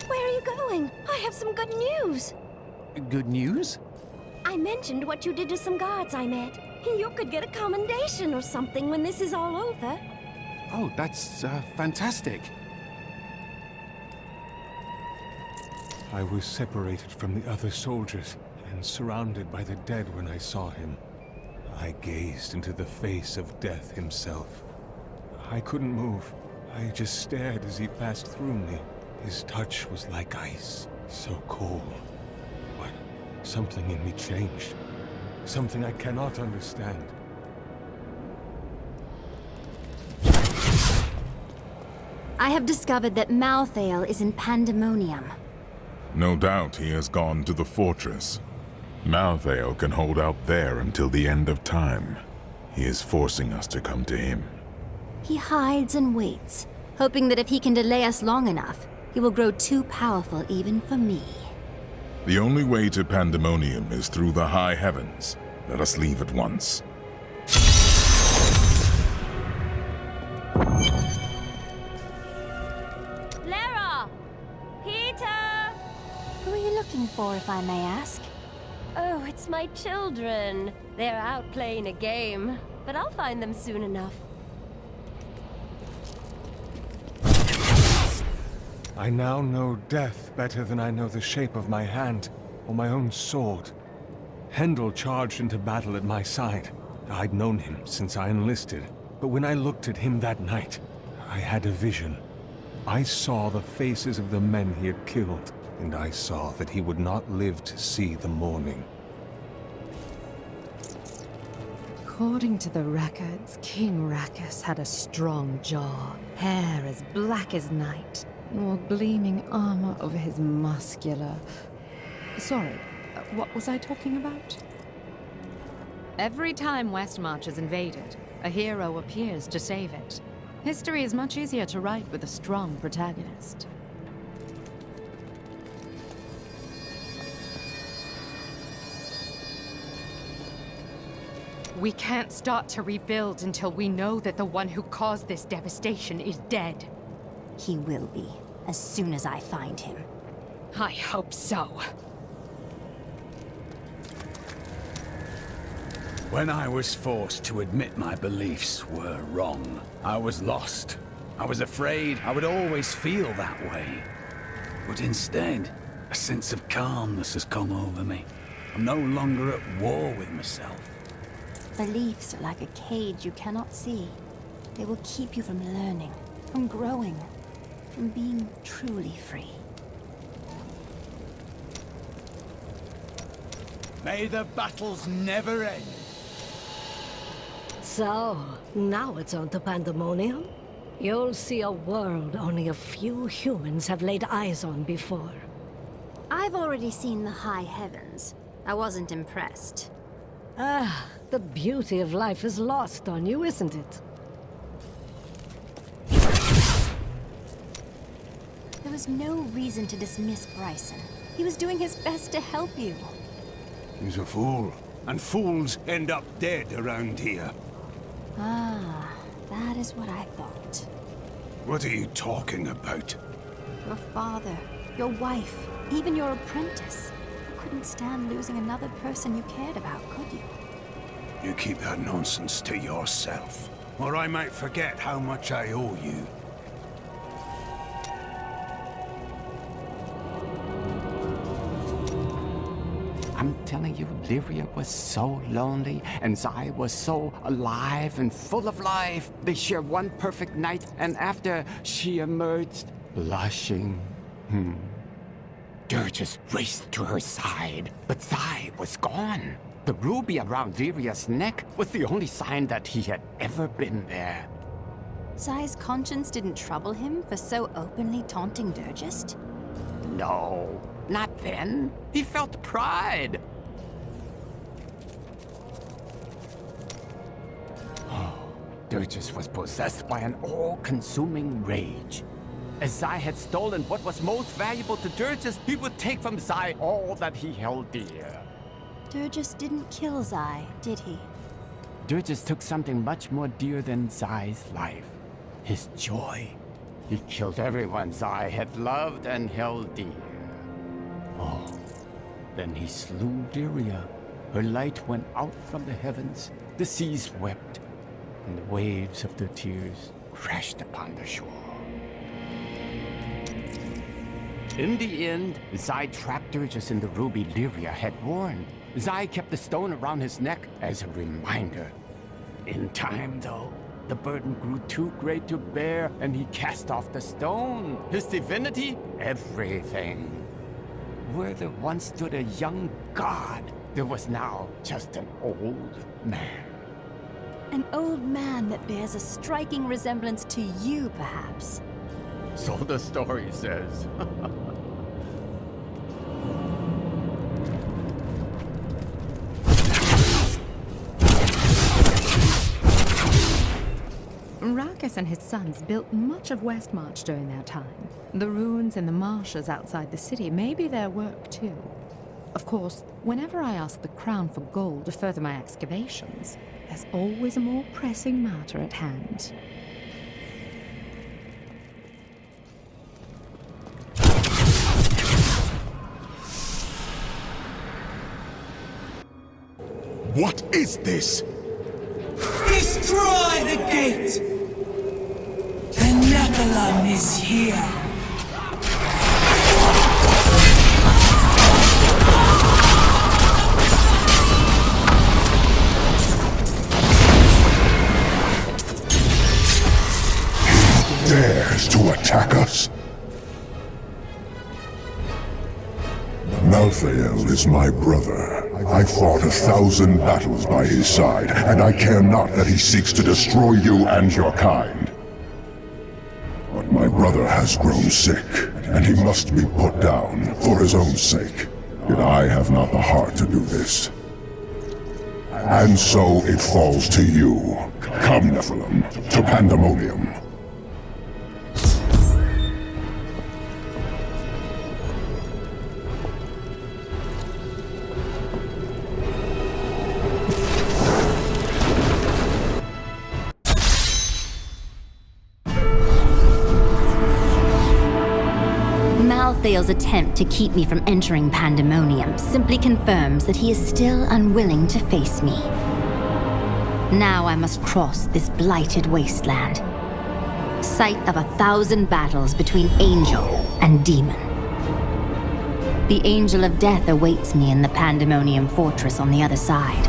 Where are you going? I have some good news.
Good news?
I mentioned what you did to some guards I met. You could get a commendation or something when this is all over.
Oh, that's fantastic. I was separated from the other soldiers and surrounded by the dead when I saw him. I gazed into the face of death himself. I couldn't move. I just stared as he passed through me. His touch was like ice, so cold. But something in me changed. Something I cannot understand.
I have discovered that Malthael is in Pandemonium.
No doubt he has gone to the fortress. Malthael can hold out there until the end of time. He is forcing us to come to him.
He hides and waits, hoping that if he can delay us long enough, he will grow too powerful even for me.
The only way to Pandemonium is through the high heavens. Let us leave at once.
Lara! Peter!
Who are you looking for, if I may ask?
Oh, it's my children. They're out playing a game, but I'll find them soon enough.
I now know death better than I know the shape of my hand or my own sword. Hendel charged into battle at my side. I'd known him since I enlisted, but when I looked at him that night, I had a vision. I saw the faces of the men he had killed, and I saw that he would not live to see the morning.
According to the records, King Rackus had a strong jaw, hair as black as night, and wore gleaming armor over his muscular... Sorry, what was I talking about? Every time Westmarch is invaded, a hero appears to save it. History is much easier to write with a strong protagonist. We can't start to rebuild until we know that the one who caused this devastation is dead.
He will be, as soon as I find him.
I hope so.
When I was forced to admit my beliefs were wrong, I was lost. I was afraid I would always feel that way. But instead, a sense of calmness has come over me. I'm no longer at war with myself.
Beliefs are like a cage you cannot see. They will keep you from learning, from growing, from being truly free.
May the battles never end.
So, now it's on to Pandemonium? You'll see a world only a few humans have laid eyes on before.
I've already seen the high heavens. I wasn't impressed.
Ah, the beauty of life is lost on you, isn't it?
There was no reason to dismiss Bryson. He was doing his best to help you.
He's a fool, and fools end up dead around here.
Ah, that is what I thought.
What are you talking about?
Your father, your wife, even your apprentice. You couldn't stand losing another person you cared about, could you?
You keep that nonsense to yourself, or I might forget how much I owe you.
I'm telling you, Lyria was so lonely, and Zai was so alive and full of life. They shared one perfect night, and after she emerged, blushing. Dirges raced to her side, but Zai was gone. The ruby around Lyria's neck was the only sign that he had ever been there.
Zai's conscience didn't trouble him for so openly taunting Durgist?
No, not then. He felt pride. Durgist was possessed by an all-consuming rage. As Zai had stolen what was most valuable to Durgist, he would take from Zai all that he held dear.
Durgist didn't kill Zai, did he?
Durgist took something much more dear than Zai's life. His joy. He killed everyone Zai had loved and held dear. Oh, then he slew Lyria. Her light went out from the heavens, the seas wept, and the waves of their tears crashed upon the shore. In the end, Zai trapped Durgist in the ruby Lyria had worn. Zai kept the stone around his neck as a reminder. In time, though, the burden grew too great to bear, and he cast off the stone. His divinity, everything. Where there once stood a young god, there was now just an old man.
An old man that bears a striking resemblance to you, perhaps.
So the story says.
Rakus and his sons built much of Westmarch during their time. The ruins and the marshes outside the city may be their work too. Of course, whenever I ask the Crown for gold to further my excavations, there's always a more pressing matter at hand.
What is this?
Destroy the gate! The Nephilim is here!
Dares to attack us? Malthael is my brother. I fought 1,000 battles by his side, and I care not that he seeks to destroy you and your kind. But my brother has grown sick, and he must be put down for his own sake. Yet I have not the heart to do this. And so it falls to you. Come, Nephilim, to Pandemonium.
Malthael's attempt to keep me from entering Pandemonium simply confirms that he is still unwilling to face me. Now I must cross this blighted wasteland. Site of 1,000 battles between angel and demon. The Angel of Death awaits me in the Pandemonium Fortress on the other side.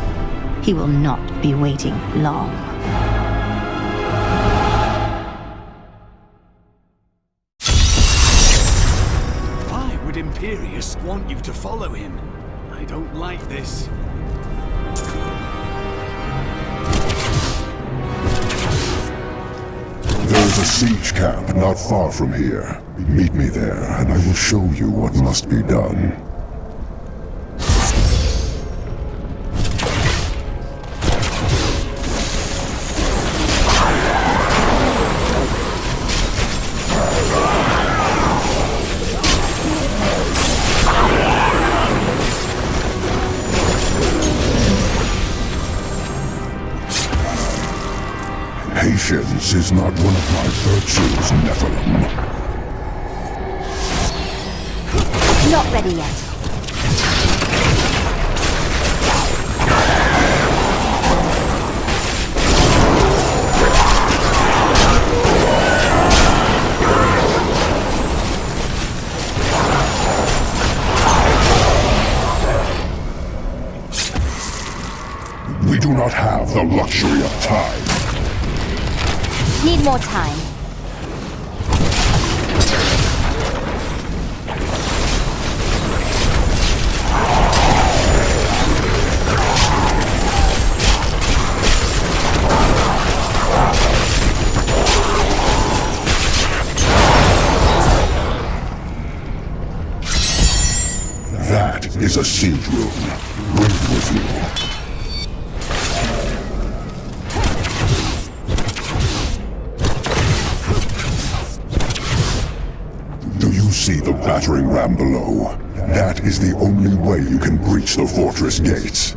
He will not be waiting long.
Imperius want you to follow him. I don't like this.
There's a siege camp not far from here. Meet me there, and I will show you what must be done. Patience is not one of my virtues, Nephilim.
Not ready yet.
We do not have the luxury of time.
Need more time.
is a siege room. Bring it with you. Do you see the battering ram below? That is the only way you can breach the fortress gates.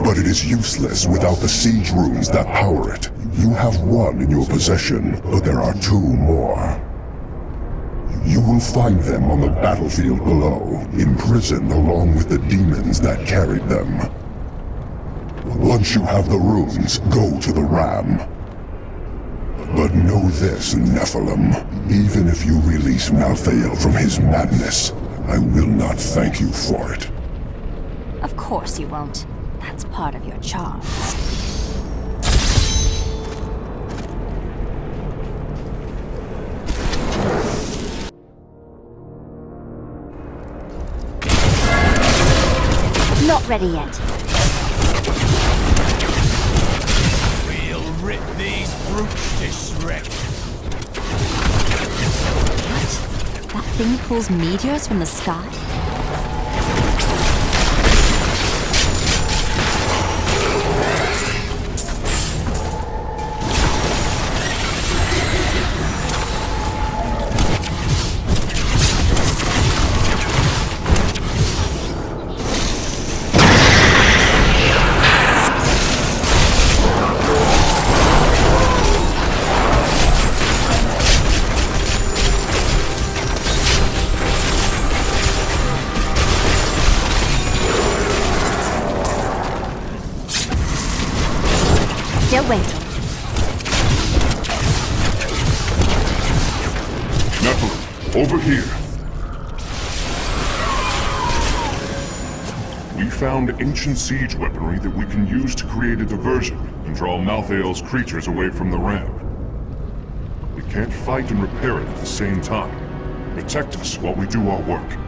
But it is useless without the siege rooms that power it. You have one in your possession, but there are two more. You will find them on the battlefield below, imprisoned along with the demons that carried them. Once you have the runes, go to the ram. But know this, Nephilim. Even if you release Malthael from his madness, I will not thank you for it.
Of course you won't. That's part of your charm. Not ready yet.
We'll rip these brutes to shreds.
What? That thing pulls meteors from the sky? Still waiting.
Nephilim, over here. We found ancient siege weaponry that we can use to create a diversion and draw Malthael's creatures away from the ram. We can't fight and repair it at the same time. Protect us while we do our work.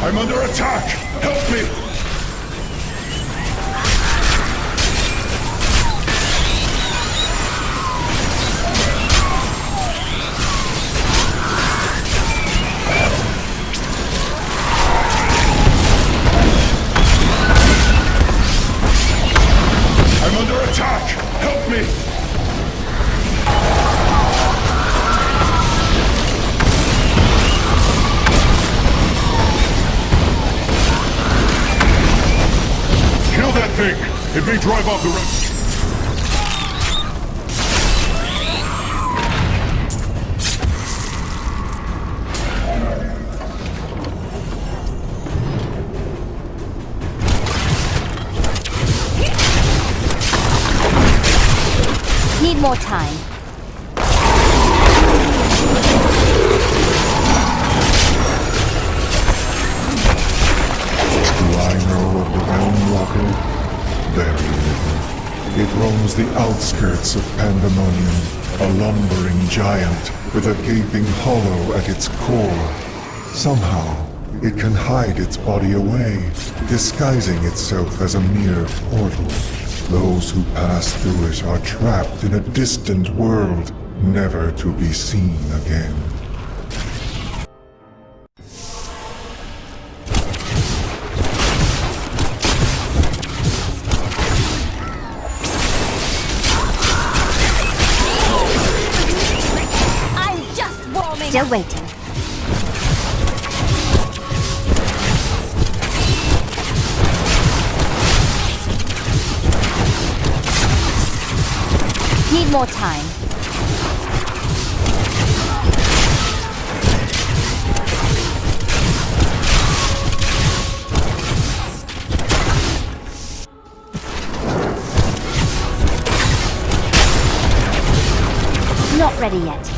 I'm under attack! Help me! I'm under attack! Help me! It may drive off the rest.
Need more time.
Do I know of the Realm Walker? Very little. It roams the outskirts of Pandemonium, a lumbering giant with a gaping hollow at its core. Somehow, it can hide its body away, disguising itself as a mere portal. Those who pass through it are trapped in a distant world, never to be seen again.
Still waiting. Need more time. Not ready yet.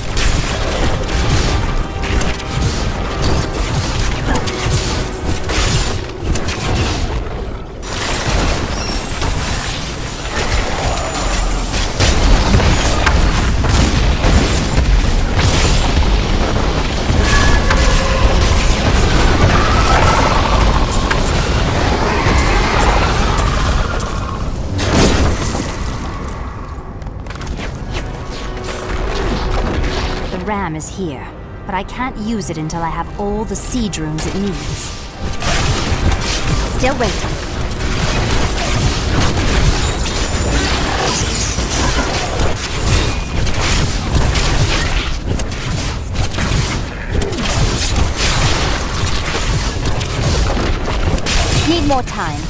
ram is here, but I can't use it until I have all the siege runes it needs. Still waiting. Need more time.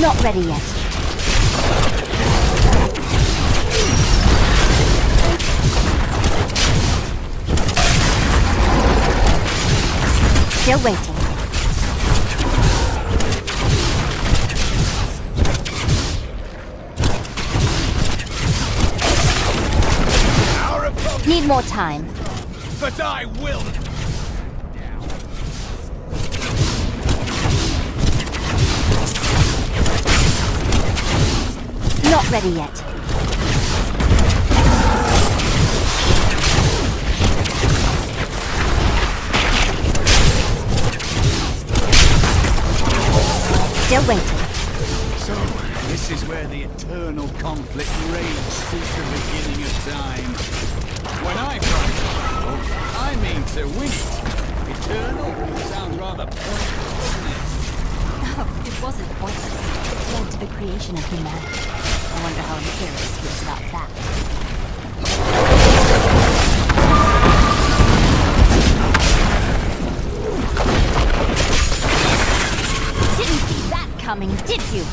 Not ready yet. Still waiting. Need more time.
But I will!
Not ready yet. Still waiting.
So, this is where the eternal conflict raged since the beginning of time. When I fight a battle, I mean to win it. Eternal sounds rather pointless, doesn't it?
Oh, it wasn't pointless. It led to the creation of humanity. I wonder how Imperius feels about that. Didn't see that coming, did you?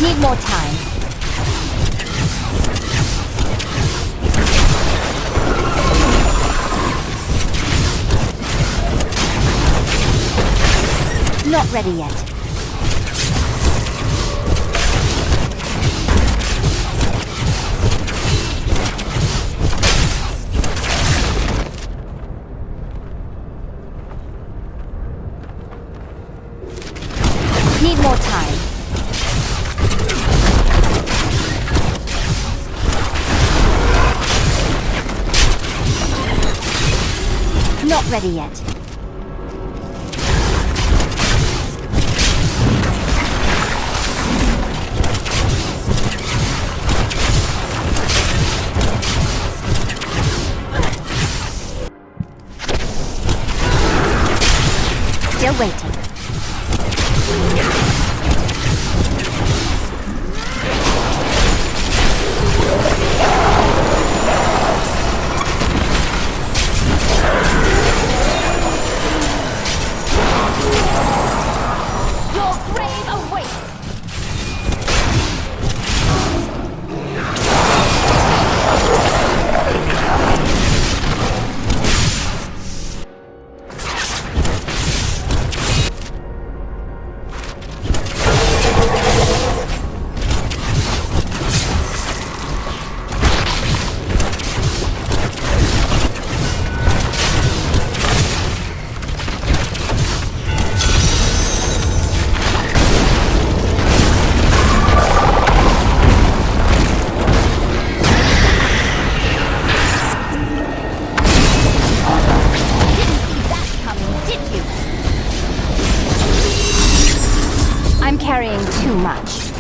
Need more time. Not ready yet. Need more time. Not ready yet. Still waiting. Your grave awaits! I'm carrying too much.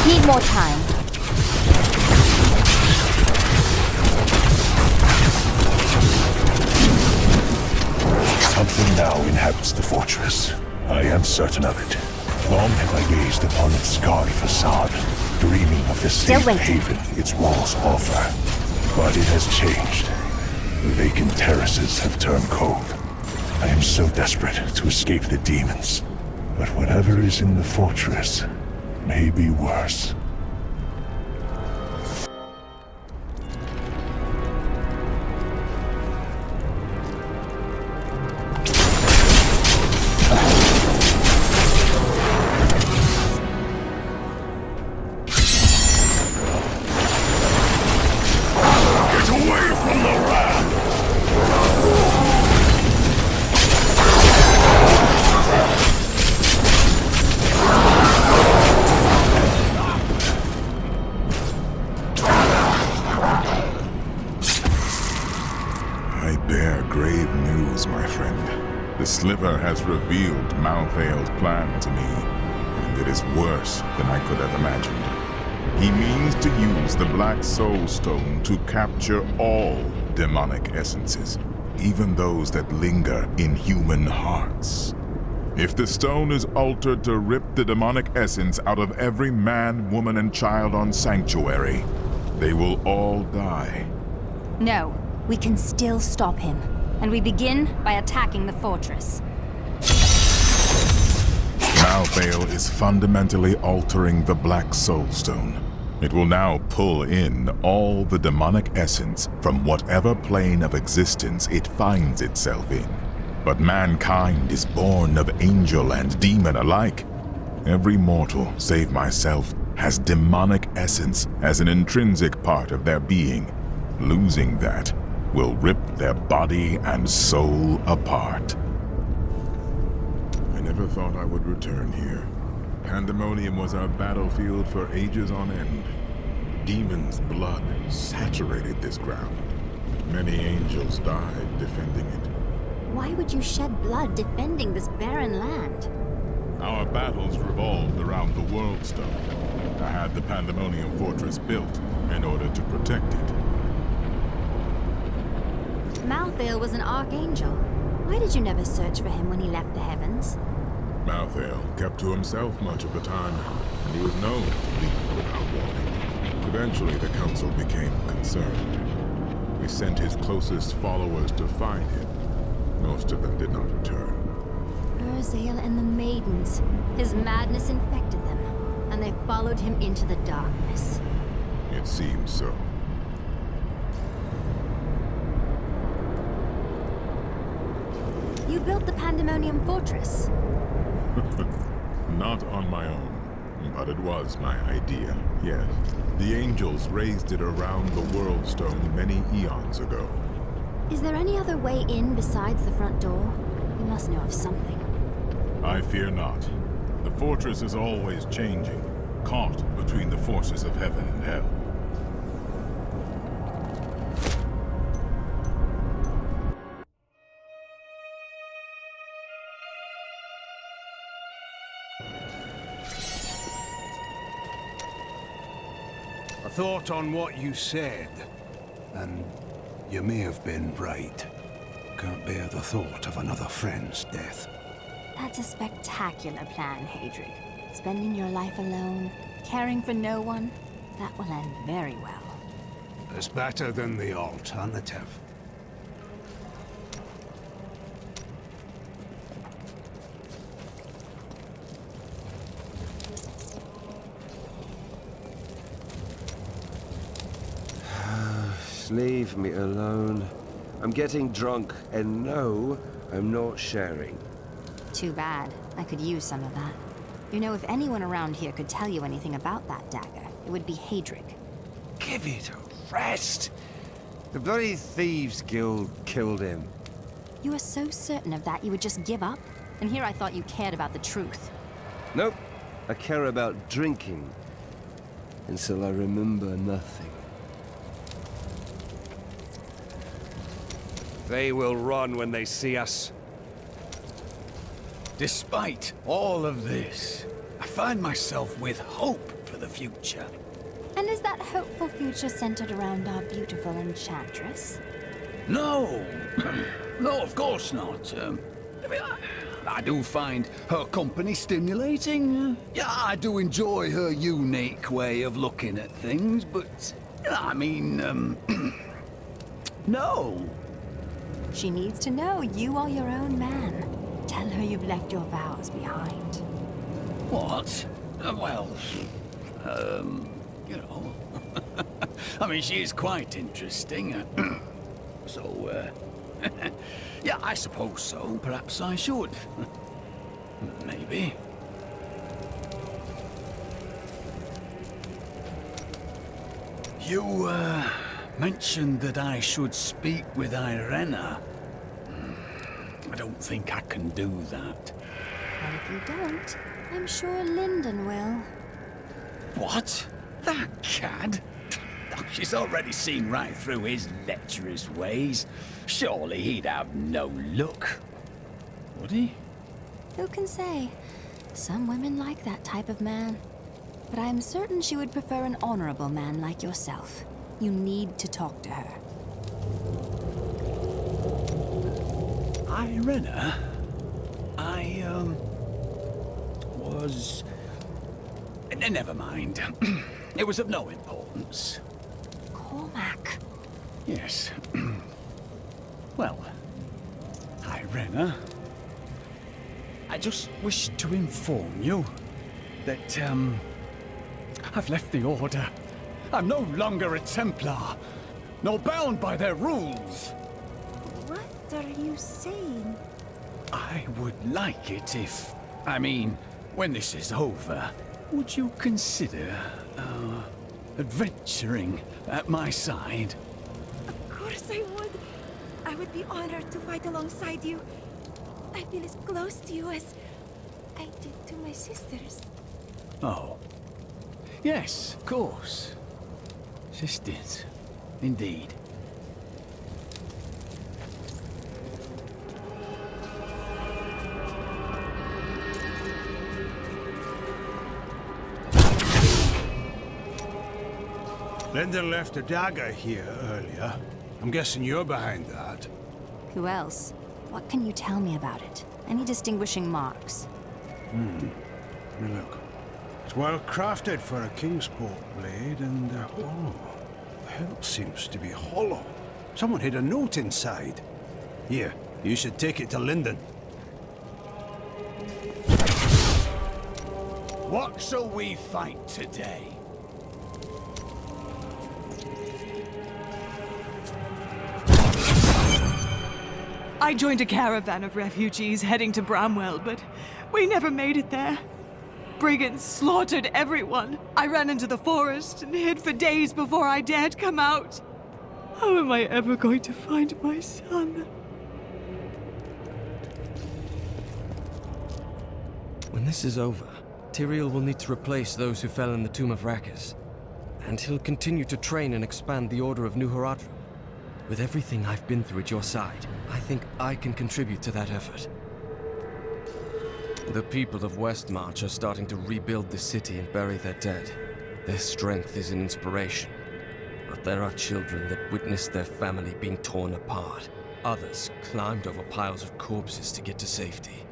Need more time.
Something now inhabits the fortress. I am certain of it. Long have I gazed upon its scarred facade, dreaming of the safe haven its walls offer. But it has changed. The vacant terraces have turned cold. I am so desperate to escape the demons. But whatever is in the fortress may be worse.
grave news, my friend. The Sliver has revealed Malthael's plan to me, and it is worse than I could have imagined. He means to use the Black Soul Stone to capture all demonic essences, even those that linger in human hearts. If the stone is altered to rip the demonic essence out of every man, woman, and child on Sanctuary, they will all die.
No, we can still stop him. And we begin by attacking the fortress.
Malthael is fundamentally altering the Black Soul Stone. It will now pull in all the demonic essence from whatever plane of existence it finds itself in. But mankind is born of angel and demon alike. Every mortal, save myself, has demonic essence as an intrinsic part of their being. Losing that will rip their body and soul apart. I never thought I would return here. Pandemonium was our battlefield for ages on end. Demons' blood saturated this ground. Many angels died defending it.
Why would you shed blood defending this barren land?
Our battles revolved around the World Stone. I had the Pandemonium Fortress built in order to protect it.
Malthael was an archangel. Why did you never search for him when he left the heavens?
Malthael kept to himself much of the time, and he was known to leave without warning. Eventually, the Council became concerned. We sent his closest followers to find him. Most of them did not return.
Urzael and the Maidens. His madness infected them, and they followed him into the darkness.
It seems so.
You built the Pandemonium Fortress.
Not on my own, but it was my idea, yes. The angels raised it around the World Stone many eons ago.
Is there any other way in besides the front door? You must know of something.
I fear not. The fortress is always changing, caught between the forces of heaven and hell.
A thought on what you said, and you may have been right. Can't bear the thought of another friend's death.
That's a spectacular plan, Hadric. Spending your life alone, caring for no one, that will end very well.
It's better than the alternative.
Leave me alone. I'm getting drunk, and no, I'm not sharing.
Too bad. I could use some of that. You know, if anyone around here could tell you anything about that dagger, it would be Hadric.
Give it a rest. The bloody Thieves Guild killed him.
You were so certain of that you would just give up? And here I thought you cared about the truth.
Nope. I care about drinking. Until I remember nothing. They will run when they see us.
Despite all of this, I find myself with hope for the future.
And is that hopeful future centered around our beautiful enchantress?
No! No, of course not. I do find her company stimulating. Yeah, I do enjoy her unique way of looking at things, but... I mean, no.
She needs to know you are your own man. Tell her you've left your vows behind.
What? Well, you know. I mean, she is quite interesting. So, yeah, I suppose so. Perhaps I should. Maybe. You, mentioned that I should speak with Irena. I don't think I can do that.
And if you don't, I'm sure Lyndon will.
What? That cad? She's already seen right through his lecherous ways. Surely he'd have no luck. Would he?
Who can say? Some women like that type of man. But I am certain she would prefer an honorable man like yourself. You need to talk to her.
Irena? Was... Never mind. It was of no importance.
Cormac.
Yes. Well, Irena, I just wish to inform you that, I've left the Order. I'm no longer a Templar, nor bound by their rules.
What are you saying?
I would like it if... I mean, when this is over, would you consider, adventuring at my side?
Of course I would. I would be honored to fight alongside you. I feel as close to you as I did to my sisters.
Oh. Yes, of course. Sisters. Indeed.
Lyndon left a dagger here earlier. I'm guessing you're behind that.
Who else? What can you tell me about it? Any distinguishing marks?
Let me look. It's well crafted for a Kingsport blade, and oh, the hilt seems to be hollow. Someone hid a note inside. Here, you should take it to Lyndon.
What shall we fight today?
I joined a caravan of refugees heading to Bramwell, but we never made it there. Brigands slaughtered everyone. I ran into the forest and hid for days before I dared come out. How am I ever going to find my son?
When this is over, Tyrael will need to replace those who fell in the Tomb of Rakkus. And he'll continue to train and expand the Order of New Horadrim. With everything I've been through at your side, I think I can contribute to that effort. The people of Westmarch are starting to rebuild the city and bury their dead. Their strength is an inspiration. But there are children that witnessed their family being torn apart. Others climbed over piles of corpses to get to safety.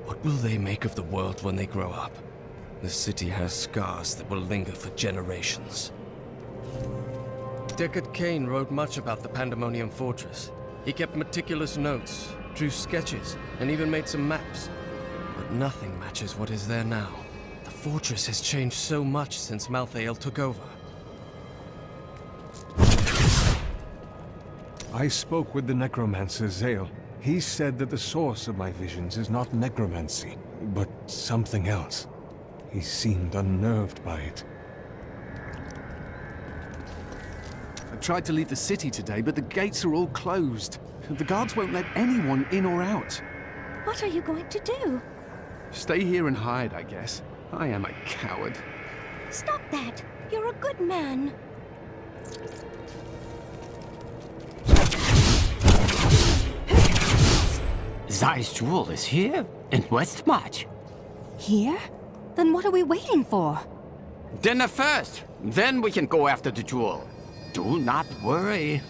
What will they make of the world when they grow up? The city has scars that will linger for generations. Deckard Cain wrote much about the Pandemonium Fortress. He kept meticulous notes, drew sketches, and even made some maps. But nothing matches what is there now. The fortress has changed so much since Malthael took over.
I spoke with the necromancer Zale. He said that the source of my visions is not necromancy, but something else. He seemed unnerved by it.
I tried to leave the city today, but the gates are all closed. The guards won't let anyone in or out.
What are you going to do?
Stay here and hide, I guess. I am a coward.
Stop that! You're a good man.
Zai's jewel is here, in Westmarch.
Here? Then what are we waiting for?
Dinner first, then we can go after the jewel. Do not worry.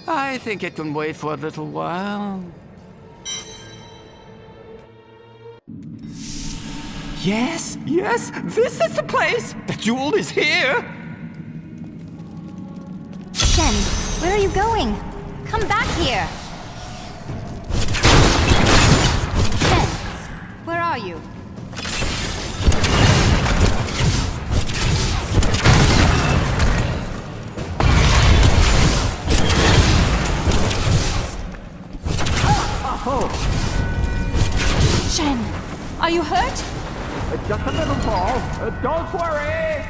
I think it can wait for a little while. Yes, yes, this is the place! The jewel is here!
Shen, where are you going? Come back here! Shen, where are you?
Oh!
Shen, are you hurt?
Just a little fall. Don't worry!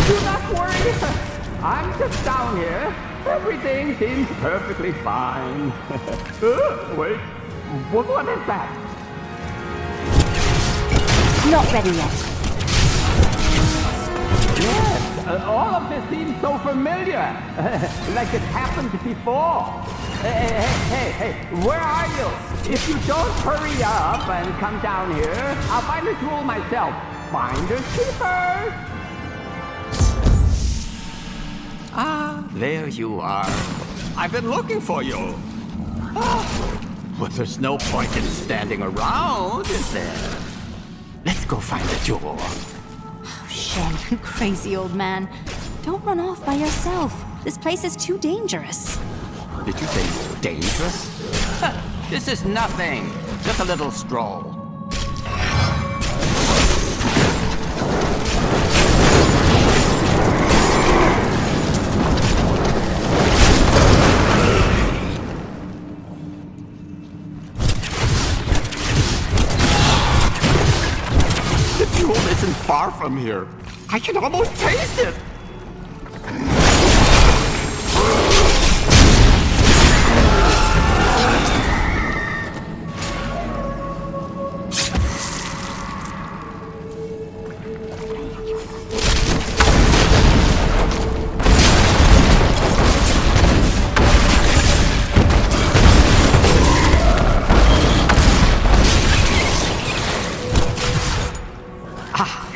Do not worry. I'm just down here. Everything seems perfectly fine. Wait, what is that?
Not ready yet.
Yes, all of this seems so familiar. Like it happened before. Hey, where are you? If you don't hurry up and come down here, I'll find a jewel myself. Finders keepers! Ah, there you are. I've been looking for you. Well, there's no point in standing around, is there? Let's go find the jewel.
Oh, Shen, you crazy old man. Don't run off by yourself. This place is too dangerous.
Did you say dangerous? This is nothing. Just a little stroll. The jewel isn't far from here. I can almost taste it.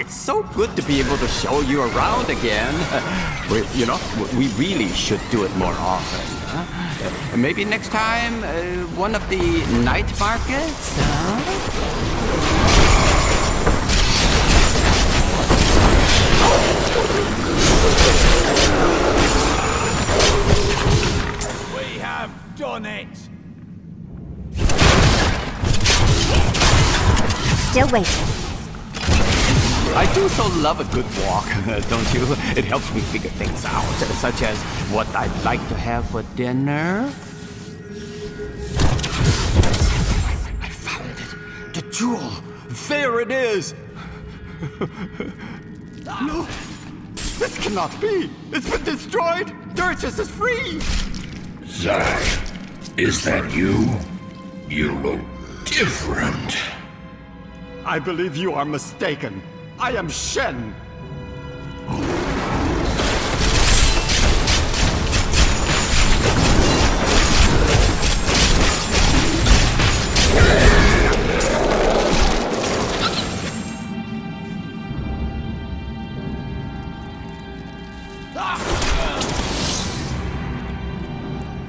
So good to be able to show you around again. We really should do it more often. Huh? Maybe next time, one of the night markets?
We have done it!
Still waiting.
I do so love a good walk, don't you? It helps me figure things out, such as what I'd like to have for dinner. I found it. The jewel. There it is. No, this cannot be. It's been destroyed. Dirges is free.
Zai, is that you? You look different.
I believe you are mistaken. I am Shen.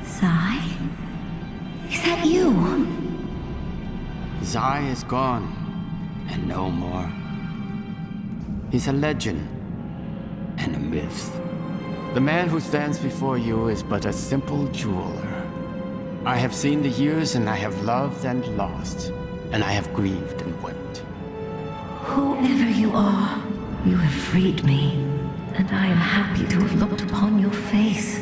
Zai? Is that you?
Zai is gone, and no more. He's a legend and a myth. The man who stands before you is but a simple jeweler. I have seen the years, and I have loved and lost, and I have grieved and wept.
Whoever you are, you have freed me, and I am happy to have looked upon your face.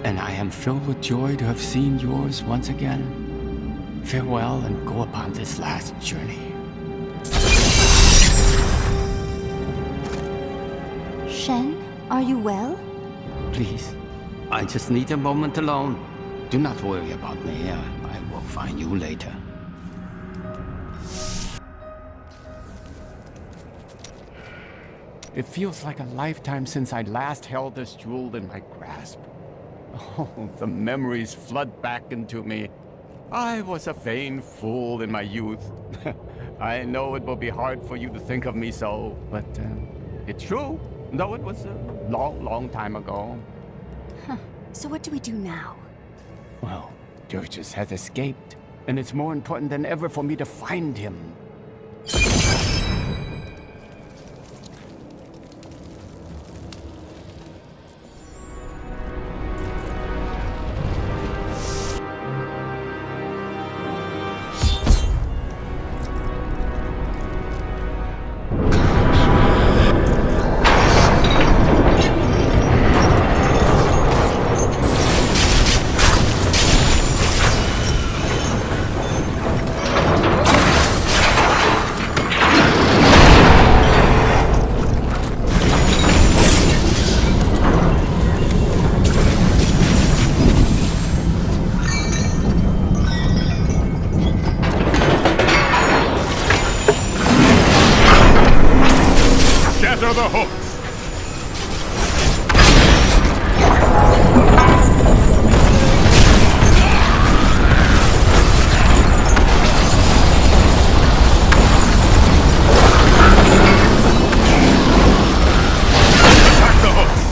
And I am filled with joy to have seen yours once again. Farewell, and go upon this last journey.
Shen, are you well?
Please, I just need a moment alone. Do not worry about me. I will find you later. It feels like a lifetime since I last held this jewel in my grasp. Oh, the memories flood back into me. I was a vain fool in my youth. I know it will be hard for you to think of me so, but it's true. Though it was a long, long time ago.
Huh. So what do we do now?
Well, Dirges has escaped, and it's more important than ever for me to find him.
the hooks! Attack the hooks!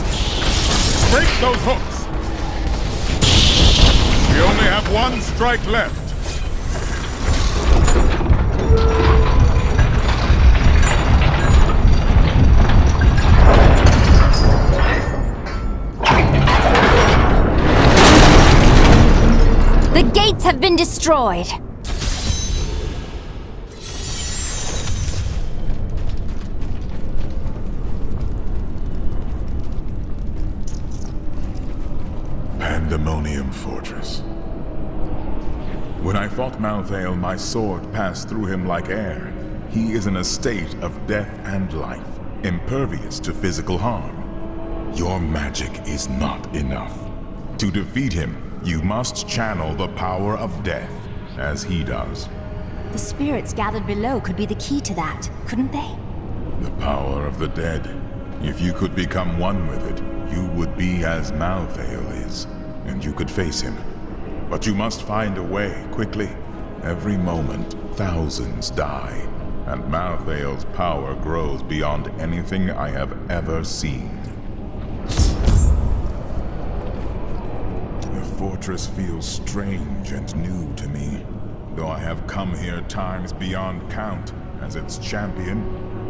Break those hooks! We only have one strike left.
The gates have been destroyed.
Pandemonium Fortress. When I fought Malthael, my sword passed through him like air. He is in a state of death and life, impervious to physical harm. Your magic is not enough. To defeat him, you must channel the power of death, as he does.
The spirits gathered below could be the key to that, couldn't they?
The power of the dead. If you could become one with it, you would be as Malthael is, and you could face him. But you must find a way, quickly. Every moment, thousands die, and Malthael's power grows beyond anything I have ever seen. The fortress feels strange and new to me, though I have come here times beyond count as its champion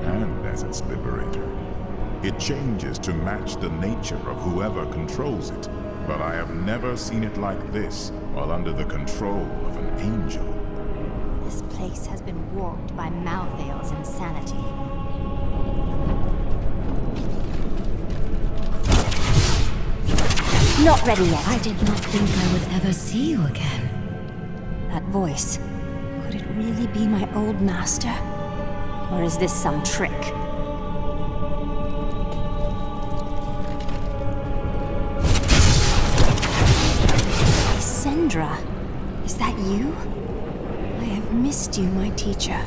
and as its liberator. It changes to match the nature of whoever controls it, but I have never seen it like this while under the control of an angel.
This place has been warped by Malthael's insanity. Not ready yet.
I did not think I would ever see you again.
That voice. Could it really be my old master? Or is this some trick? Sandra, is that you? I have missed you, my teacher.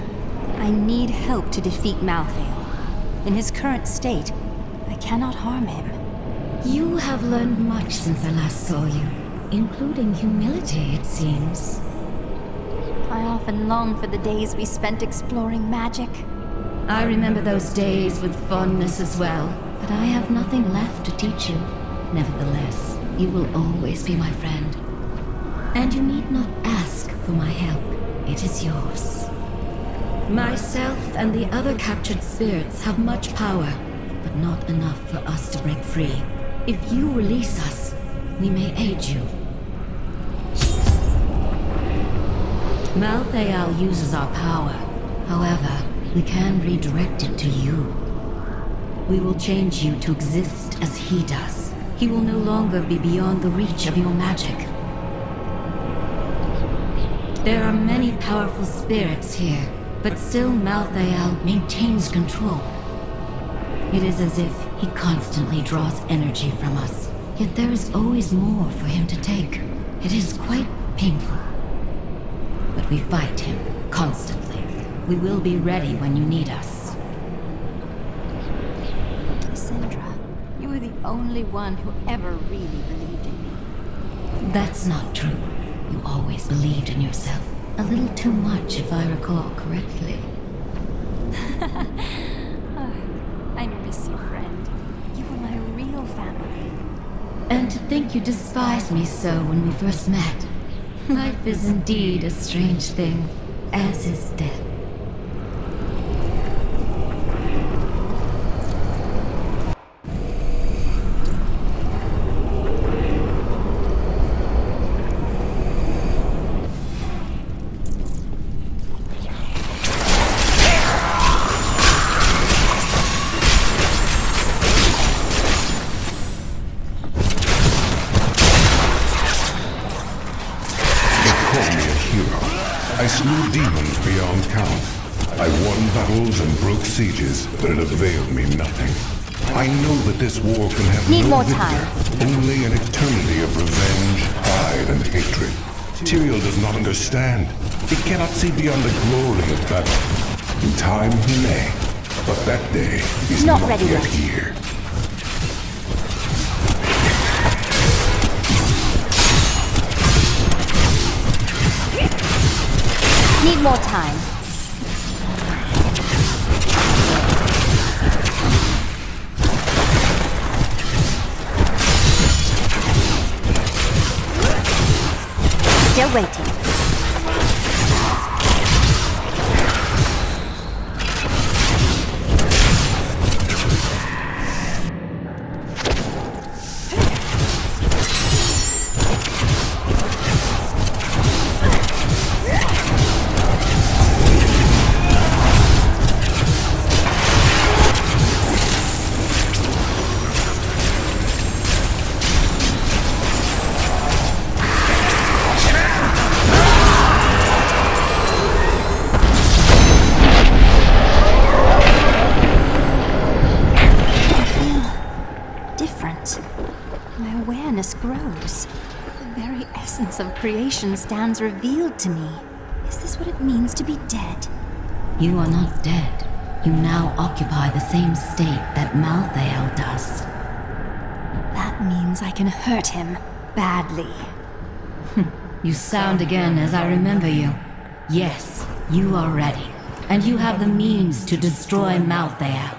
I need help to defeat Malthael. In his current state, I cannot harm him.
You have learned much since I last saw you, including humility, it seems.
I often long for the days we spent exploring magic.
I remember those days with fondness as well, but I have nothing left to teach you. Nevertheless, you will always be my friend. And you need not ask for my help. It is yours. Myself and the other captured spirits have much power, but not enough for us to break free. If you release us, we may aid you. Malthael uses our power. However, we can redirect it to you. We will change you to exist as he does. He will no longer be beyond the reach of your magic. There are many powerful spirits here, but still Malthael maintains control. It is as if he constantly draws energy from us, yet there is always more for him to take. It is quite painful. But we fight him constantly. We will be ready when you need us.
Sandra, you were the only one who ever really believed in me.
That's not true. You always believed in yourself. A little too much, if I recall correctly.
I miss you, friend. You were my real family.
And to think you despised me so when we first met. Life is indeed a strange thing, as is death.
I slew demons beyond count. I won battles and broke sieges, but it availed me nothing. I know that this war can have
Need
no
more
victor,
time.
only an eternity of revenge, pride, and hatred. Tyrael does not understand. He cannot see beyond the glory of battle. In time, he may, But that day is
Not
not
ready
yet
yet.
here.
Need more time. Still waiting. Grows. The very essence of creation stands revealed to me. Is this what it means to be dead?
You are not dead. You now occupy the same state that Malthael does.
That means I can hurt him badly.
You sound again as I remember you. Yes, you are ready, and you have the means to destroy Malthael.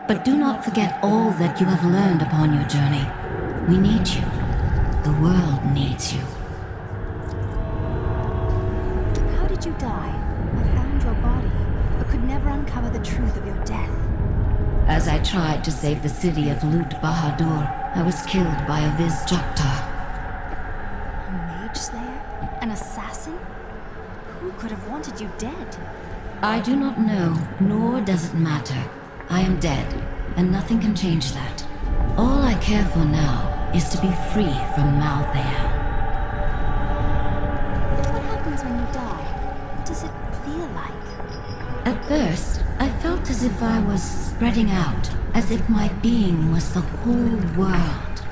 But do not forget all that you have learned upon your journey. We need you. The world needs you.
How did you die? I found your body, but could never uncover the truth of your death.
As I tried to save the city of Lut Bahadur, I was killed by a Viz Joktar.
A mage slayer? An assassin? Who could have wanted you dead?
I do not know, nor does it matter. I am dead, and nothing can change that. All I care for now is to be free from Malthael.
What happens when you die? What does it feel like?
At first, I felt as if I was spreading out, as if my being was the whole world.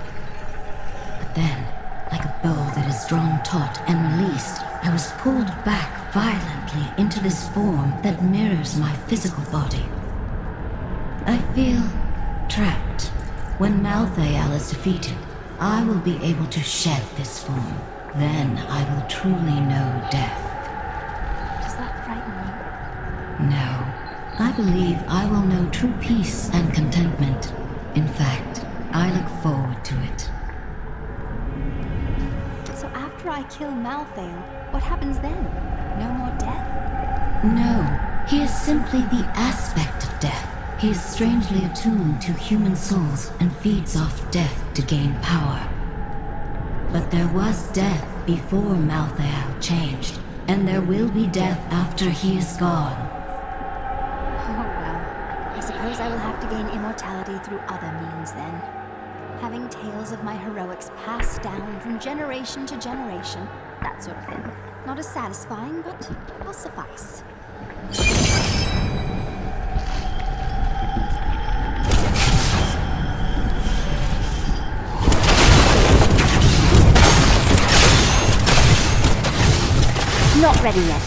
But then, like a bow that is drawn taut and released, I was pulled back violently into this form that mirrors my physical body. I feel trapped. When Malthael is defeated, I will be able to shed this form. Then I will truly know death.
Does that frighten you?
No. I believe I will know true peace and contentment. In fact, I look forward to it.
So after I kill Malthael, what happens then? No more death?
No. He is simply the aspect of death. He is strangely attuned to human souls and feeds off death to gain power. But there was death before Malthael changed, and there will be death after he is gone.
Oh well, I suppose I will have to gain immortality through other means then. Having tales of my heroics passed down from generation to generation, that sort of thing. Not as satisfying, but will suffice. Not ready yet.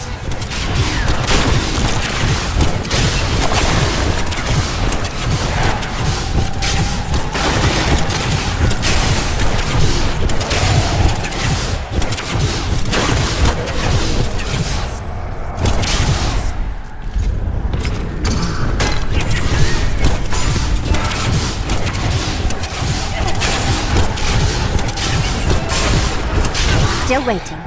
Still waiting.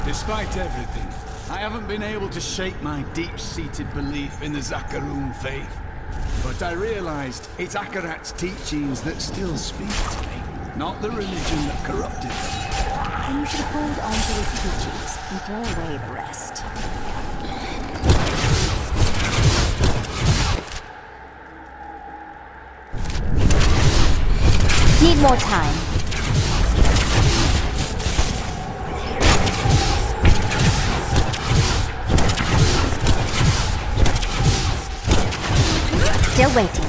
Despite everything, I haven't been able to shake my deep-seated belief in the Zakarum faith. But I realized it's Akarat's teachings that still speak to me, not the religion that corrupted them.
Then you should hold on to his teachings and throw away the rest. Need more time. Still waiting.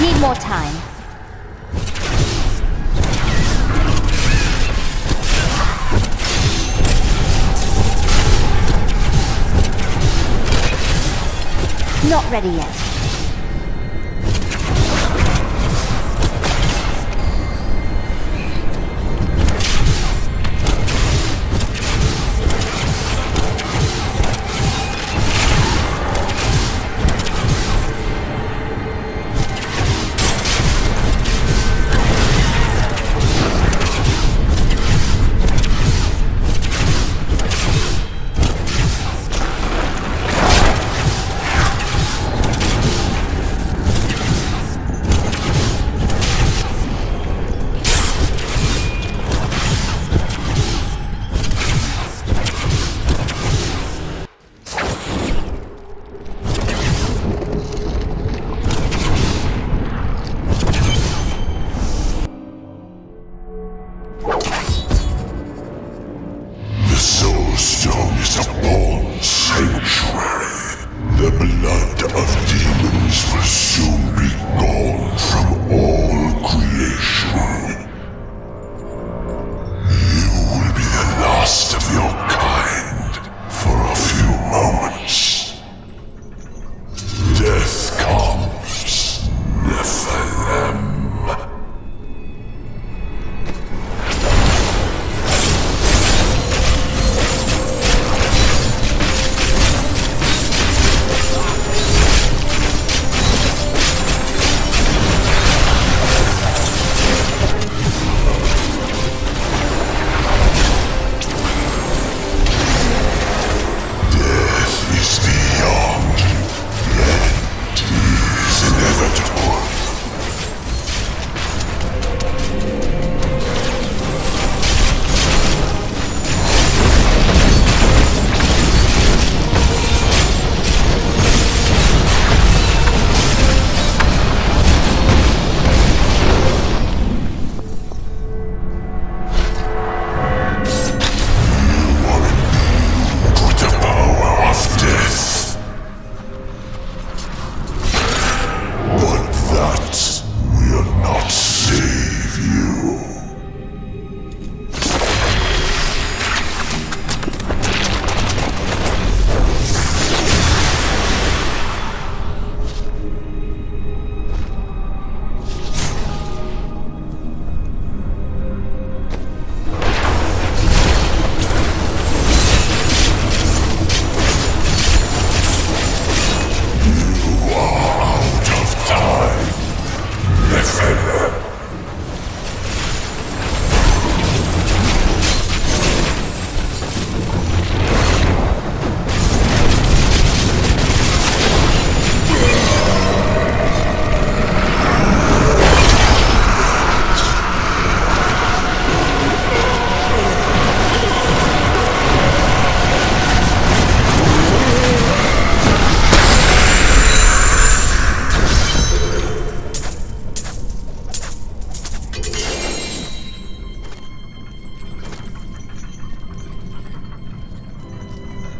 Need more time. Not ready yet.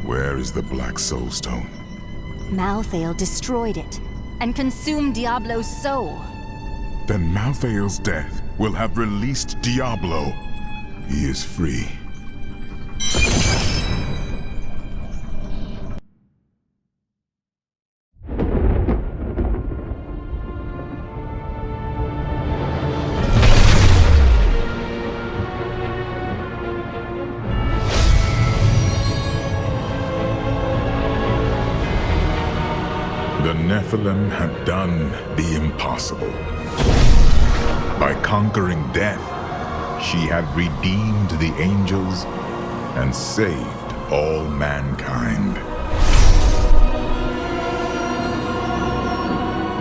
Where is the Black Soulstone?
Malthael destroyed it and consumed Diablo's soul.
Then Malthael's death will have released Diablo. He is free. The Nephilim have done the impossible. By conquering death, she had redeemed the angels and saved all mankind.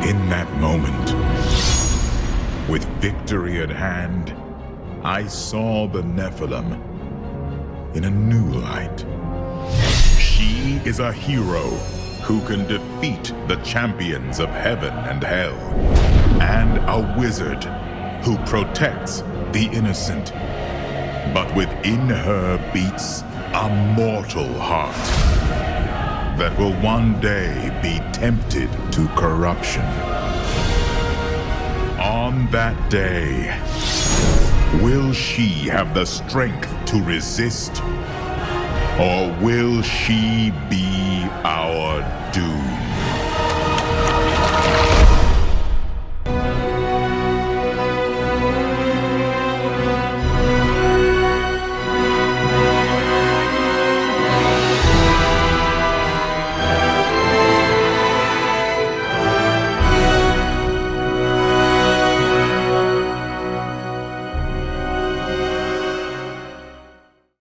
In that moment, with victory at hand, I saw the Nephilim in a new light. She is a hero who can defeat the champions of heaven and hell, and a wizard who protects the innocent. But within her beats a mortal heart that will one day be tempted to corruption. On that day, will she have the strength to resist? Or will she be our doom?